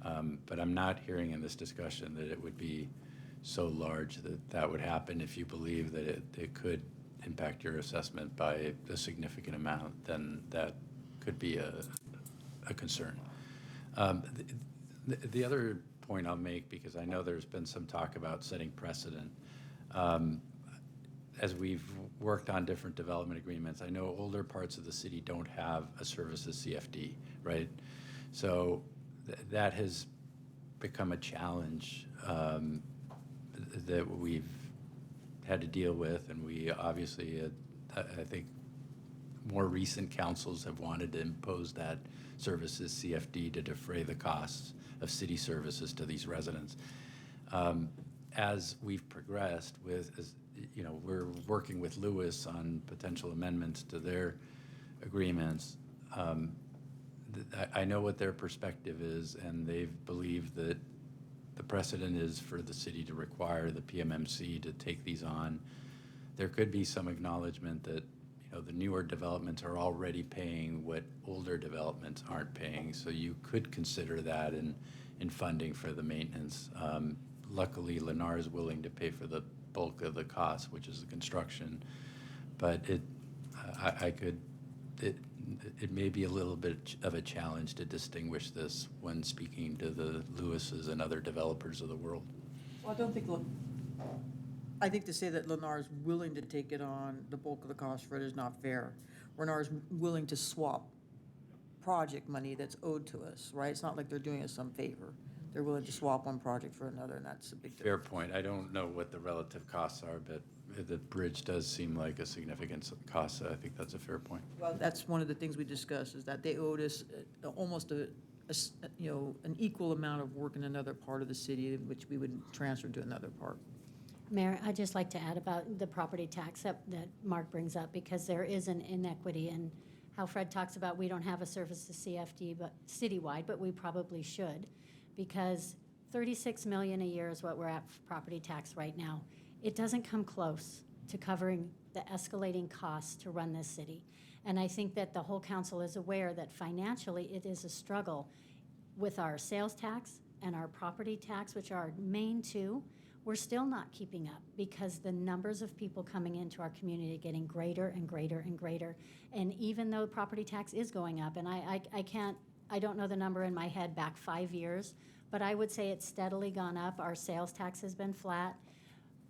But I'm not hearing in this discussion that it would be so large that that would happen. If you believe that it could impact your assessment by a significant amount, then that could be a concern. The other point I'll make, because I know there's been some talk about setting precedent, as we've worked on different development agreements, I know older parts of the city don't have a services CFD, right? So that has become a challenge that we've had to deal with, and we obviously, I think, more recent councils have wanted to impose that services CFD to defray the costs of city services to these residents. As we've progressed we're working with Lewis on potential amendments to their agreements. I know what their perspective is, and they've believed that the precedent is for the city to require the PMMC to take these on. There could be some acknowledgement that the newer developments are already paying what older developments aren't paying, so you could consider that in funding for the maintenance. Luckily, Lennar is willing to pay for the bulk of the cost, which is the construction, but it may be a little bit of a challenge to distinguish this when speaking to the Lewises and other developers of the world. Well, I think to say that Lennar is willing to take it on, the bulk of the cost for it, is not fair. Lennar is willing to swap project money that's owed to us, right? It's not like they're doing us some favor. They're willing to swap one project for another, and that's a big difference. Fair point. I don't know what the relative costs are, but the bridge does seem like a significant cost, so I think that's a fair point. Well, that's one of the things we discussed, is that they owed us almost an equal amount of work in another part of the city, which we would transfer to another part. Mayor, I'd just like to add about the property tax that Mark brings up, because there is an inequity in how Fred talks about we don't have a services CFD but citywide, but we probably should, because 36 million a year is what we're at for property tax right now. It doesn't come close to covering the escalating costs to run this city. And I think that the whole council is aware that financially it is a struggle with our sales tax and our property tax, which are our main two. We're still not keeping up because the numbers of people coming into our community are getting greater and greater and greater. And even though property tax is going up, and I don't know the number in my head back 5 years, but I would say it's steadily gone up. Our sales tax has been flat.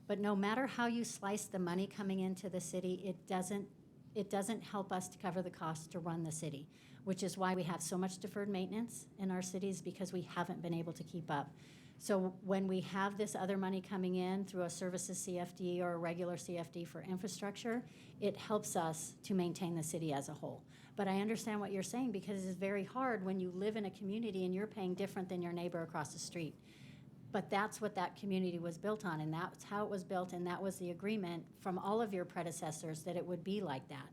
But no matter how you slice the money coming into the city, it doesn't help us to cover the costs to run the city, which is why we have so much deferred maintenance in our cities, because we haven't been able to keep up. So when we have this other money coming in through a services CFD or a regular CFD for infrastructure, it helps us to maintain the city as a whole. But I understand what you're saying, because it's very hard when you live in a community and you're paying different than your neighbor across the street. But that's what that community was built on, and that's how it was built, and that was the agreement from all of your predecessors, that it would be like that.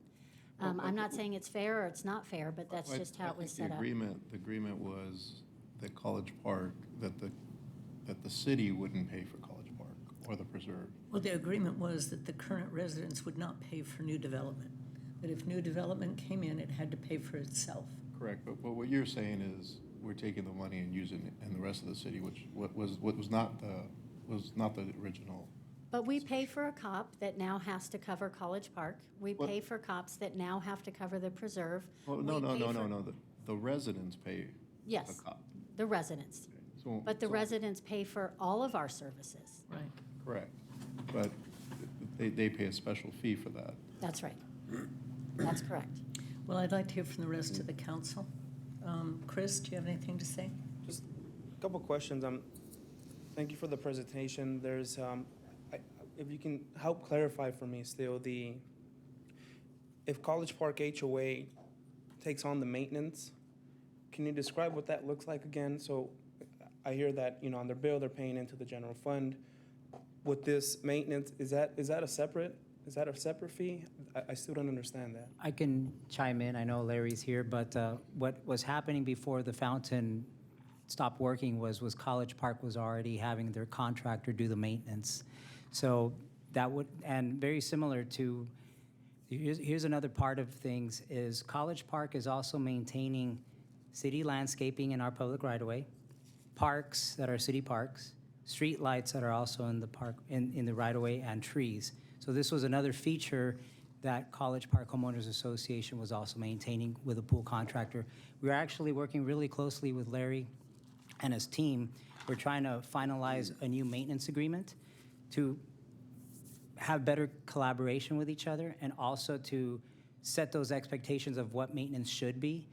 I'm not saying it's fair or it's not fair, but that's just how it was set up. The agreement was that College Park, that the city wouldn't pay for College Park or the preserve. Well, the agreement was that the current residents would not pay for new development. That if new development came in, it had to pay for itself. Correct, but what you're saying is we're taking the money and using it in the rest of the city, which was not the original. But we pay for a cop that now has to cover College Park. We pay for cops that now have to cover the preserve. Well, no. The residents pay Yes, the cop. the residents. So- But the so- residents pay for all of our services. Right. Correct, but they pay a special fee for that. That's right. That's correct. Well, I'd like to hear from the rest of the council. Chris, do you have anything to say? Just a couple questions. Thank you for the presentation. There's, if you can help clarify for me still, if College Park HOA takes on the maintenance, can you describe what that looks like again? So I hear that, on their bill, they're paying into the general fund. With this maintenance, is that a separate fee? I still don't understand that. I can chime in. I know Larry's here, but what was happening before the fountain stopped working was College Park was already having their contractor do the maintenance. So that would, and very similar to, here's another part of things, is College Park is also maintaining city landscaping in our public right-of-way, parks that are city parks, street lights that are also in the park, in the right-of-way, and trees. So this was another feature that College Park Homeowners Association was also maintaining with a pool contractor. We're actually working really closely with Larry and his team. We're trying to finalize a new maintenance agreement to have better collaboration with each other and also to set those expectations of what maintenance should be.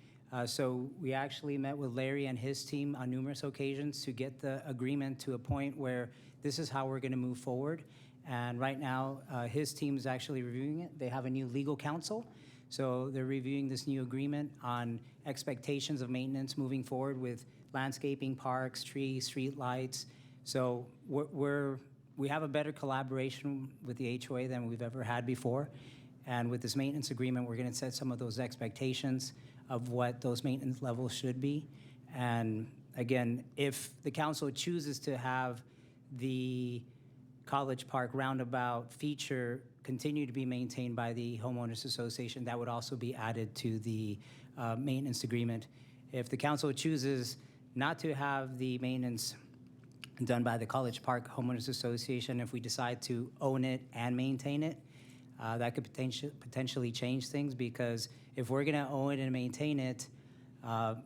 So we actually met with Larry and his team on numerous occasions to get the agreement to a point where this is how we're going to move forward. And right now, his team is actually reviewing it. They have a new legal counsel, so they're reviewing this new agreement on expectations of maintenance moving forward with landscaping, parks, trees, street lights. So we have a better collaboration with the HOA than we've ever had before. And with this maintenance agreement, we're going to set some of those expectations of what those maintenance levels should be. And again, if the council chooses to have the College Park roundabout feature continue to be maintained by the Homeowners Association, that would also be added to the maintenance agreement. If the council chooses not to have the maintenance done by the College Park Homeowners Association, if we decide to own it and maintain it, that could potentially change things, because if we're going to own it and maintain it,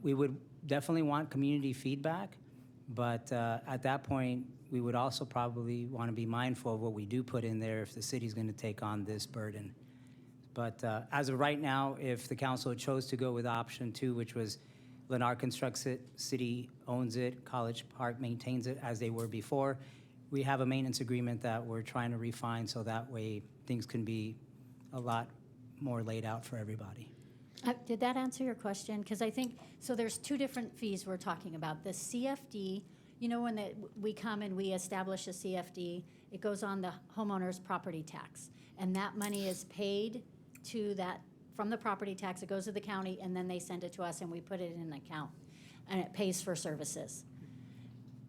we would definitely want community feedback. But at that point, we would also probably want to be mindful of what we do put in there if the city's going to take on this burden. But as of right now, if the council chose to go with option 2, which was Lennar constructs it, city owns it, College Park maintains it as they were before, we have a maintenance agreement that we're trying to refine so that way things can be a lot more laid out for everybody. Did that answer your question? Because I think, so there's 2 different fees we're talking about. The CFD, when we come and we establish a CFD, it goes on the homeowner's property tax. And that money is paid to that, from the property tax, it goes to the county, and then they send it to us and we put it in an account. And it pays for services.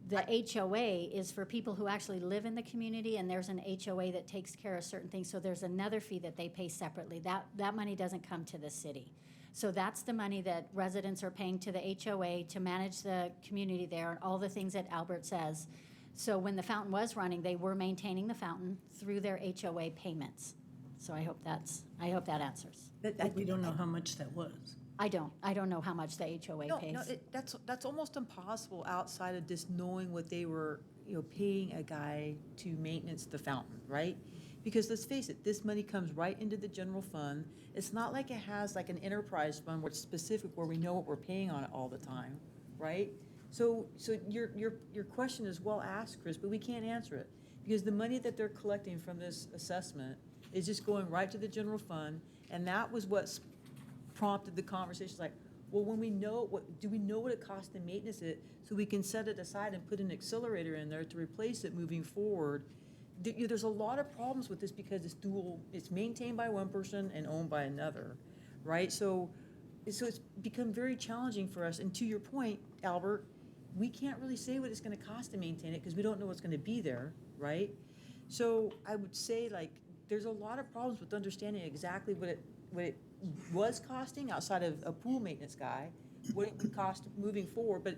The HOA is for people who actually live in the community, and there's an HOA that takes care of certain things. So there's another fee that they pay separately. That money doesn't come to the city. So that's the money that residents are paying to the HOA to manage the community there and all the things that Albert says. So when the fountain was running, they were maintaining the fountain through their HOA payments. So I hope that answers. But we don't know how much that was. I don't know how much the HOA pays. No, that's almost impossible outside of just knowing what they were, paying a guy to maintenance the fountain, right? Because let's face it, this money comes right into the general fund. It's not like it has like an enterprise fund where it's specific, where we know what we're paying on it all the time, right? So your question is well asked, Chris, but we can't answer it because the money that they're collecting from this assessment is just going right to the general fund, and that was what's prompted the conversations like, well, when we know do we know what it costs to maintenance it so we can set it aside and put an accelerator in there to replace it moving forward? There's a lot of problems with this because it's dual, it's maintained by one person and owned by another, right? So it's become very challenging for us. And to your point, Albert, we can't really say what it's going to cost to maintain it because we don't know what's going to be there, right? So I would say there's a lot of problems with understanding exactly what it was costing outside of a pool maintenance guy, what it would cost moving forward, but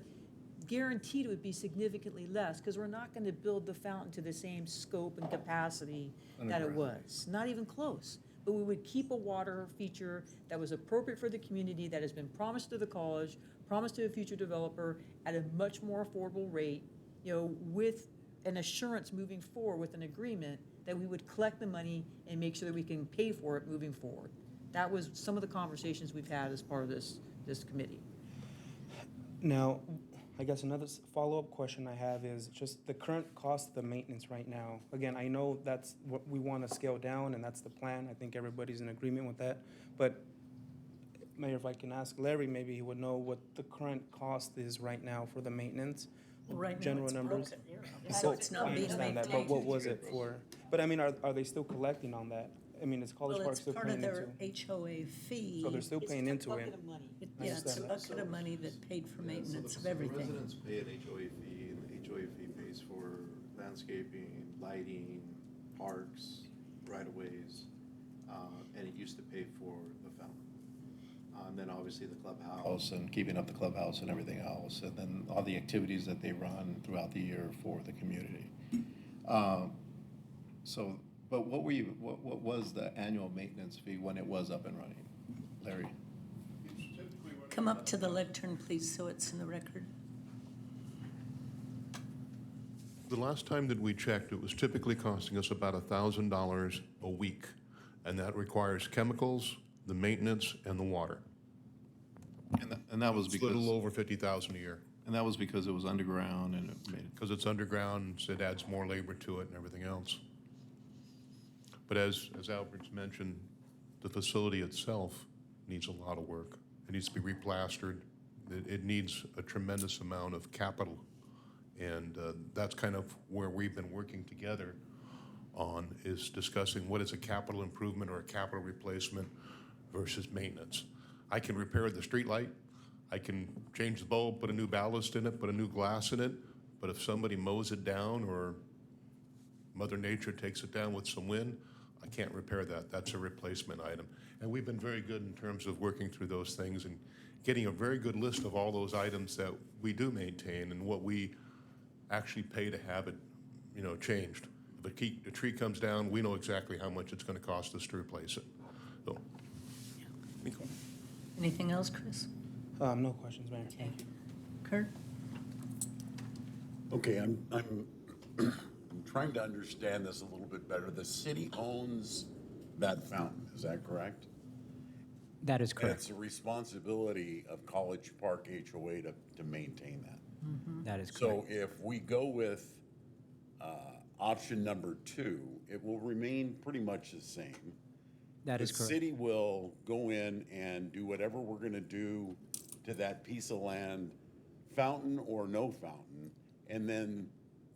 guaranteed it would be significantly less because we're not going to build the fountain to the same scope and capacity that it was, not even close. But we would keep a water feature that was appropriate for the community, that has been promised to the college, promised to a future developer at a much more affordable rate, with an assurance moving forward with an agreement that we would collect the money and make sure that we can pay for it moving forward. That was some of the conversations we've had as part of this committee. Now, I guess another follow-up question I have is just the current cost of the maintenance right now. Again, I know that's what we want to scale down, and that's the plan. I think everybody's in agreement with that. But Mayor, if I can ask Larry, maybe he would know what the current cost is right now for the maintenance. Well, right now General it's numbers. broken, so it's not I being understand that, but maintained. what was it for? But I mean, are they still collecting on that? I mean, is College Well, Park it's still part of paying into? their HOA fee. So they're still paying into it? I Yeah, it's a understand that. bucket of money that paid for maintenance of The everything. residents pay an HOA fee, and the HOA fee pays for landscaping, lighting, parks, right-of-ways, and it used to pay for the fountain. And then obviously the clubhouse and keeping up the clubhouse and everything else, and then all the activities that they run throughout the year for the community. So, but what was the annual maintenance fee when it was up and running, Larry? Come up to the lectern, please, so it's in the record. The last time that we checked, it was typically costing us about $1,000 a week, and that requires chemicals, the maintenance, and the water. And that was It's a because, little over $50,000 a year. and that was because it was underground and it made, Because it's underground, so it adds more labor to it and everything else. But as Albert's mentioned, the facility itself needs a lot of work. It needs to be replastered. It needs a tremendous amount of capital. And that's kind of where we've been working together on, is discussing what is a capital improvement or a capital replacement versus maintenance. I can repair the street light, I can change the bulb, put a new ballast in it, put a new glass in it, but if somebody mows it down or Mother Nature takes it down with some wind, I can't repair that. That's a replacement item. And we've been very good in terms of working through those things and getting a very good list of all those items that we do maintain and what we actually pay to have it, changed. If a tree comes down, we know exactly how much it's going to cost us to replace it. So, Nico. Anything else, Chris? No questions, Mayor. Okay. Kurt? Okay, I'm trying to understand this a little bit better. The city owns that fountain, is that correct? That is And correct. it's the responsibility of College Park HOA to maintain that. That is correct. So if we go with option number 2, it will remain pretty much the same. That is The correct. city will go in and do whatever we're gonna do to that piece of land, fountain or no fountain, and then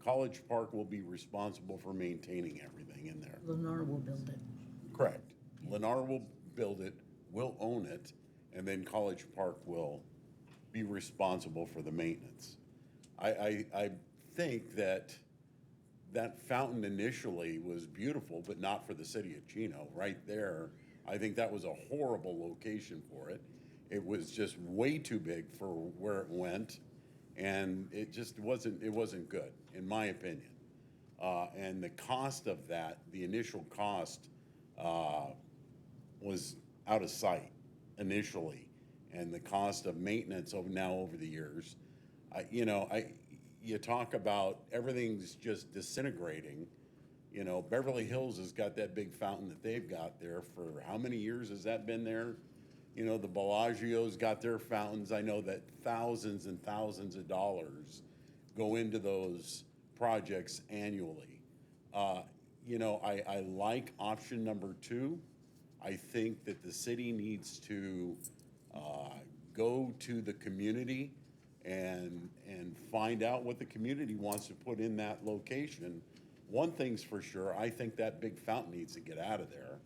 College Park will be responsible for maintaining everything in there. Lennar will build it. Correct. Lennar will build it, will own it, and then College Park will be responsible for the maintenance. I think that fountain initially was beautiful, but not for the city of Chino. Right there, I think that was a horrible location for it. It was just way too big for where it went, and it just wasn't good, in my opinion. And the cost of that, the initial cost, was out of sight initially, and the cost of maintenance over the years. You talk about everything's just disintegrating. Beverly Hills has got that big fountain that they've got there for how many years has that been there? The Bellagio's got their fountains. I know that thousands and thousands of dollars go into those projects annually. I like option number 2. I think that the city needs to go to the community and find out what the community wants to put in that location. One thing's for sure, I think that big fountain needs to get out of there.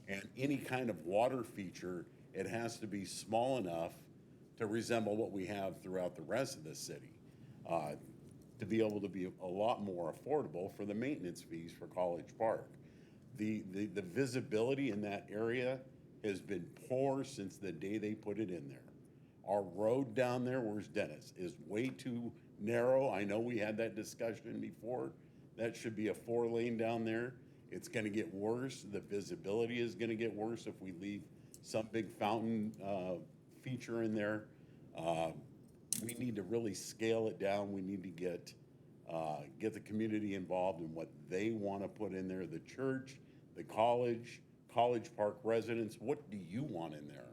And any kind of water feature, it has to be small enough to resemble what we have throughout the rest of the city, to be able to be a lot more affordable for the maintenance fees for College Park. The visibility in that area has been poor since the day they put it in there. Our road down there, where's Dennis, is way too narrow. I know we had that discussion before. That should be a 4-lane down there. It's gonna get worse. The visibility is gonna get worse if we leave some big fountain feature in there. We need to really scale it down. We need to get the community involved in what they wanna put in there. The church, the college, College Park residents, what do you want in there?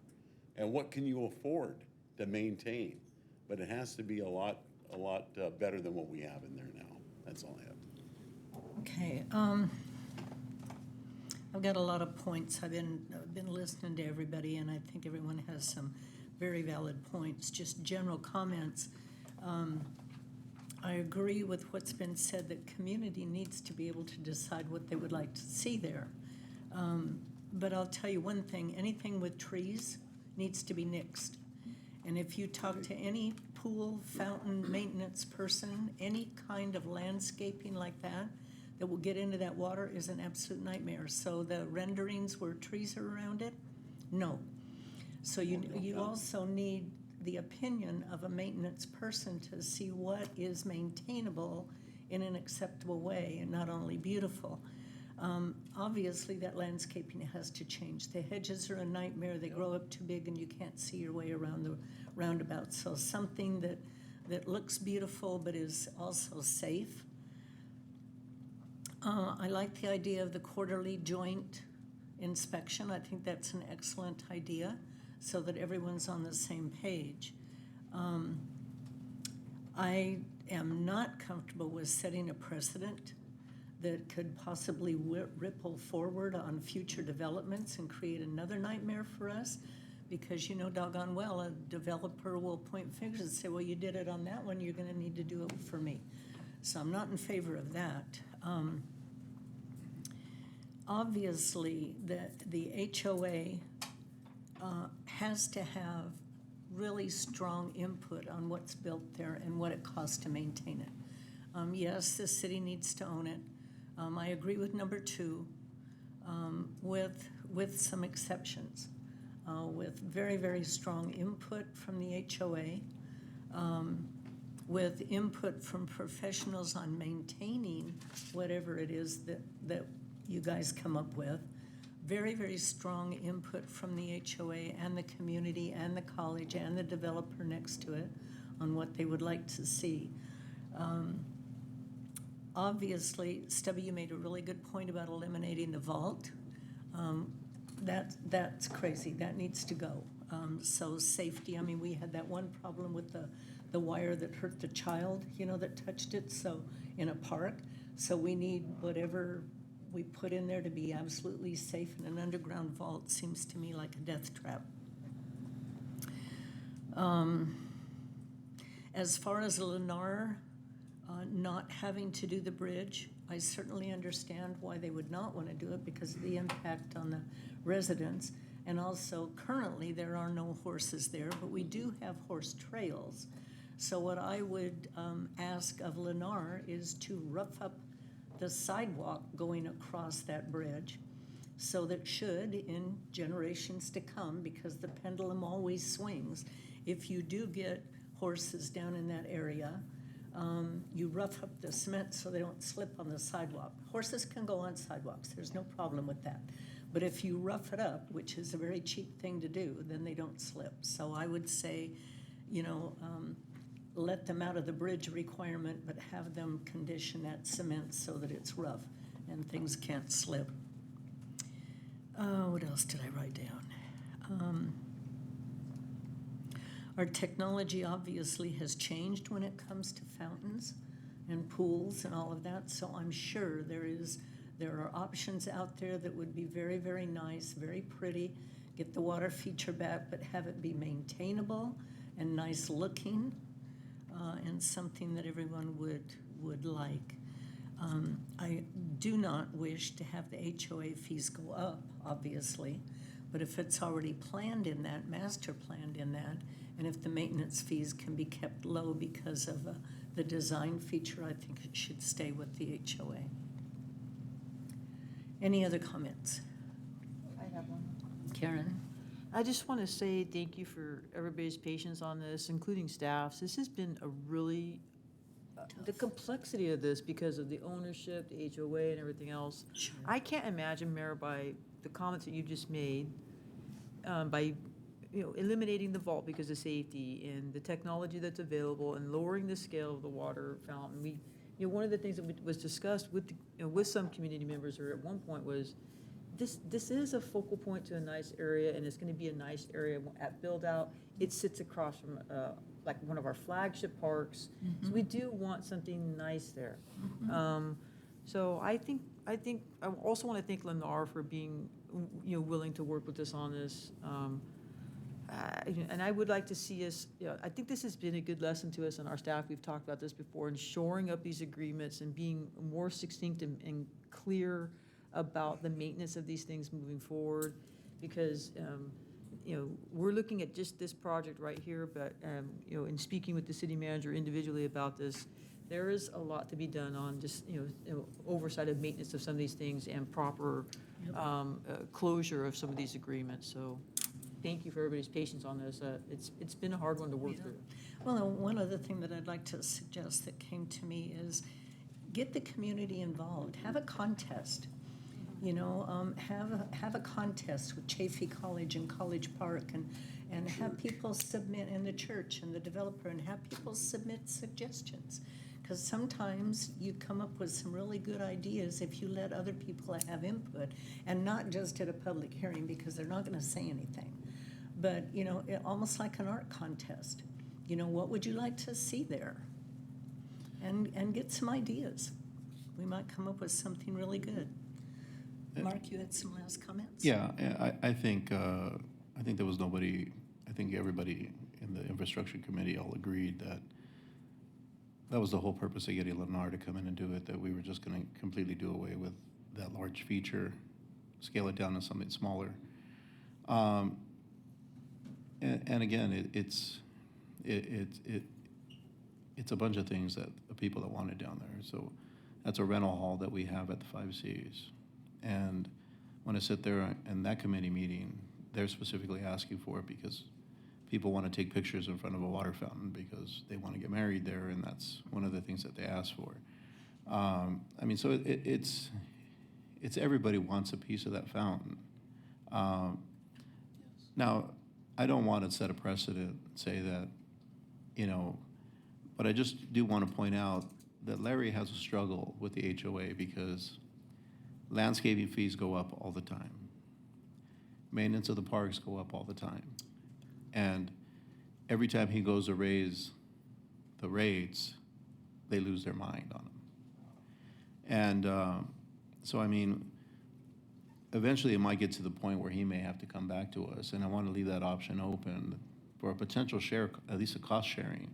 And what can you afford to maintain? But it has to be a lot better than what we have in there now. That's all I have. Okay, I've got a lot of points. I've been listening to everybody, and I think everyone has some very valid points. Just general comments. I agree with what's been said, that community needs to be able to decide what they would like to see there. But I'll tell you one thing, anything with trees needs to be nixed. And if you talk to any pool, fountain, maintenance person, any kind of landscaping like that will get into that water is an absolute nightmare. So the renderings where trees are around it, no. So you also need the opinion of a maintenance person to see what is maintainable in an acceptable way and not only beautiful. Obviously, that landscaping has to change. The hedges are a nightmare. They grow up too big and you can't see your way around the roundabout. So something that looks beautiful but is also safe. I like the idea of the quarterly joint inspection. I think that's an excellent idea so that everyone's on the same page. I am not comfortable with setting a precedent that could possibly ripple forward on future developments and create another nightmare for us, because you know doggone well a developer will point fingers and say, well, you did it on that one, you're gonna need to do it for me. So I'm not in favor of that. Obviously, the HOA has to have really strong input on what's built there and what it costs to maintain it. Yes, the city needs to own it. I agree with number 2, with some exceptions, with very, very strong input from the HOA, with input from professionals on maintaining whatever it is that you guys come up with. Very, very strong input from the HOA and the community and the college and the developer next to it on what they would like to see. Obviously, Stubby, you made a really good point about eliminating the vault. That's crazy. That needs to go. So safety, I mean, we had that one problem with the wire that hurt the child, that touched it, so in a park. So we need whatever we put in there to be absolutely safe, and an underground vault seems to me like a death trap. As far as Lennar not having to do the bridge, I certainly understand why they would not want to do it because of the impact on the residents. And also, currently, there are no horses there, but we do have horse trails. So what I would ask of Lennar is to rough up the sidewalk going across that bridge so that should, in generations to come, because the pendulum always swings, if you do get horses down in that area, you rough up the cement so they don't slip on the sidewalk. Horses can go on sidewalks, there's no problem with that. But if you rough it up, which is a very cheap thing to do, then they don't slip. So I would say, let them out of the bridge requirement, but have them condition that cement so that it's rough and things can't slip. What else did I write down? Our technology obviously has changed when it comes to fountains and pools and all of that, so I'm sure there are options out there that would be very, very nice, very pretty, get the water feature back, but have it be maintainable and nice looking, and something that everyone would like. I do not wish to have the HOA fees go up, obviously, but if it's already planned in that, master planned in that, and if the maintenance fees can be kept low because of the design feature, I think it should stay with the HOA. Any other comments? I have one. Karen? I just want to say thank you for everybody's patience on this, including staffs. This has been a really, the complexity of this because of the ownership, the HOA and everything else. Sure. I can't imagine, Mayor, by the comments that you just made, by eliminating the vault because of safety and the technology that's available and lowering the scale of the water fountain. One of the things that was discussed with some community members or at one point was this is a focal point to a nice area, and it's gonna be a nice area at build-out. It sits across from, like, one of our flagship parks, so we do want something nice there. So I think, I also want to thank Lennar for being, willing to work with us on this. And I would like to see us, I think this has been a good lesson to us and our staff, we've talked about this before, in shoring up these agreements and being more succinct and clear about the maintenance of these things moving forward, because, we're looking at just this project right here, but, in speaking with the city manager individually about this, there is a lot to be done on just, oversight of maintenance of some of these things and proper closure of some of these agreements. So thank you for everybody's patience on this. It's been a hard one to work through. Well, one other thing that I'd like to suggest that came to me is get the community involved. Have a contest. Have a contest with Chaffey College and College Park, and have people submit, in the church and the developer, and have people submit suggestions. Because sometimes you come up with some really good ideas if you let other people have input, and not just at a public hearing, because they're not going to say anything. But, almost like an art contest. What would you like to see there? And get some ideas. We might come up with something really good. Mark, you had some last comments? Yeah, I think there was nobody, I think everybody in the infrastructure committee all agreed that was the whole purpose of getting Lennar to come in and do it, that we were just going to completely do away with that large feature, scale it down to something smaller. And again, it's a bunch of things that the people that want it down there. So that's a rental hall that we have at the 5 Cs. And when I sit there in that committee meeting, they're specifically asking for it because people want to take pictures in front of a water fountain because they want to get married there, and that's one of the things that they ask for. So it's everybody wants a piece of that fountain. Now, I don't want to set a precedent, say that, but I just do want to point out that Larry has a struggle with the HOA because landscaping fees go up all the time. Maintenance of the parks go up all the time. And every time he goes to raise the rates, they lose their mind on him. And eventually it might get to the point where he may have to come back to us. And I want to leave that option open for a potential share, at least a cost sharing.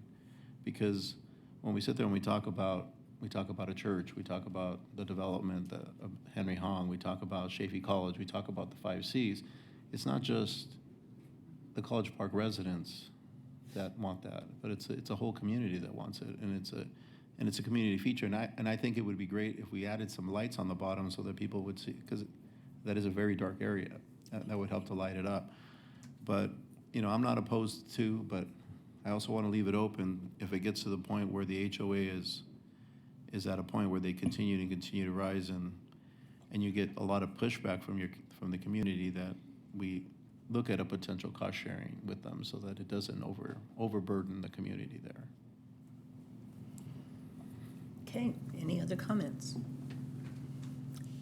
Because when we sit there and we talk about a church, we talk about the development of Henry Hong, we talk about Chaffey College, we talk about the 5 Cs. It's not just the College Park residents that want that, but it's a whole community that wants it, and it's a community feature. And I think it would be great if we added some lights on the bottom so that people would see, because that is a very dark area. That would help to light it up. But I'm not opposed to, but I also want to leave it open if it gets to the point where the HOA is at a point where they continue to rise, and you get a lot of pushback from the community, that we look at a potential cost sharing with them so that it doesn't overburden the community there. Okay, any other comments?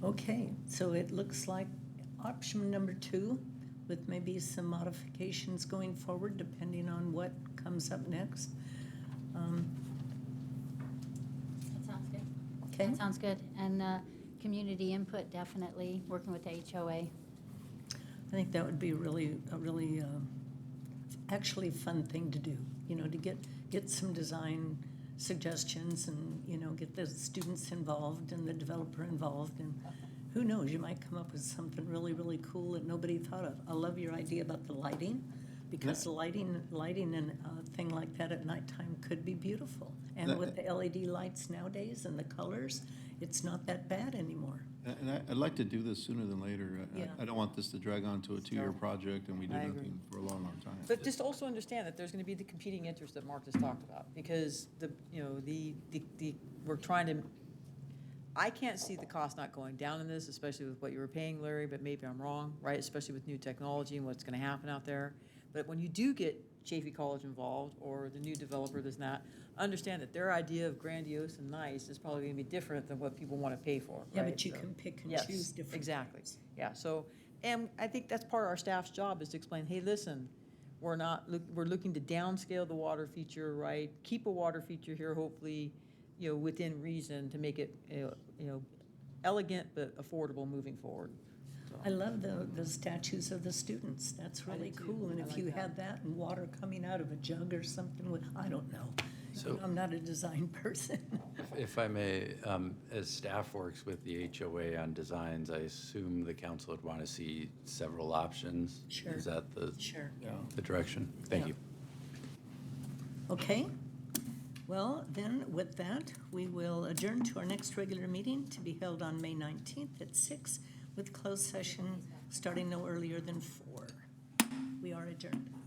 Okay, so it looks like option number 2, with maybe some modifications going forward depending on what comes up next. That sounds good. Okay. That sounds good. And community input, definitely, working with the HOA. I think that would be a really actually fun thing to do, to get some design suggestions and, get the students involved and the developer involved. And who knows, you might come up with something really, really cool that nobody thought of. I love your idea about the lighting, because lighting and a thing like that at nighttime could be beautiful. And with the LED lights nowadays and the colors, it's not that bad anymore. And I'd like to do this sooner than later. Yeah. I don't want this to drag on to a 2-year project and we do I agree. nothing for a long, long time. But just also understand that there's going to be the competing interests that Mark just talked about, because we're trying to, I can't see the cost not going down in this, especially with what you were paying, Larry, but maybe I'm wrong, right? Especially with new technology and what's going to happen out there. But when you do get Chaffey College involved, or the new developer that's not, understand that their idea of grandiose and nice is probably gonna be different than what people wanna pay for, Yeah, right? but you So- can pick and Yes, choose different exactly. things. Yeah, so, and I think that's part of our staff's job, is to explain, hey, listen, we're not, we're looking to downscale the water feature, right? Keep a water feature here, hopefully, within reason, to make it, elegant but affordable moving forward. So, I love the statues of the students. That's really too. cool. And I if like you that. had that and water coming out of a jug or something with, I don't know. So- I'm not a design person. If I may, as staff works with the HOA on designs, I assume the council would want to see several options? Sure. Is that Sure. the direction? Thank Yeah. you. Okay. Well, then, with that, we will adjourn to our next regular meeting to be held on May 19th at 6 with closed session starting no earlier than 4. We are adjourned.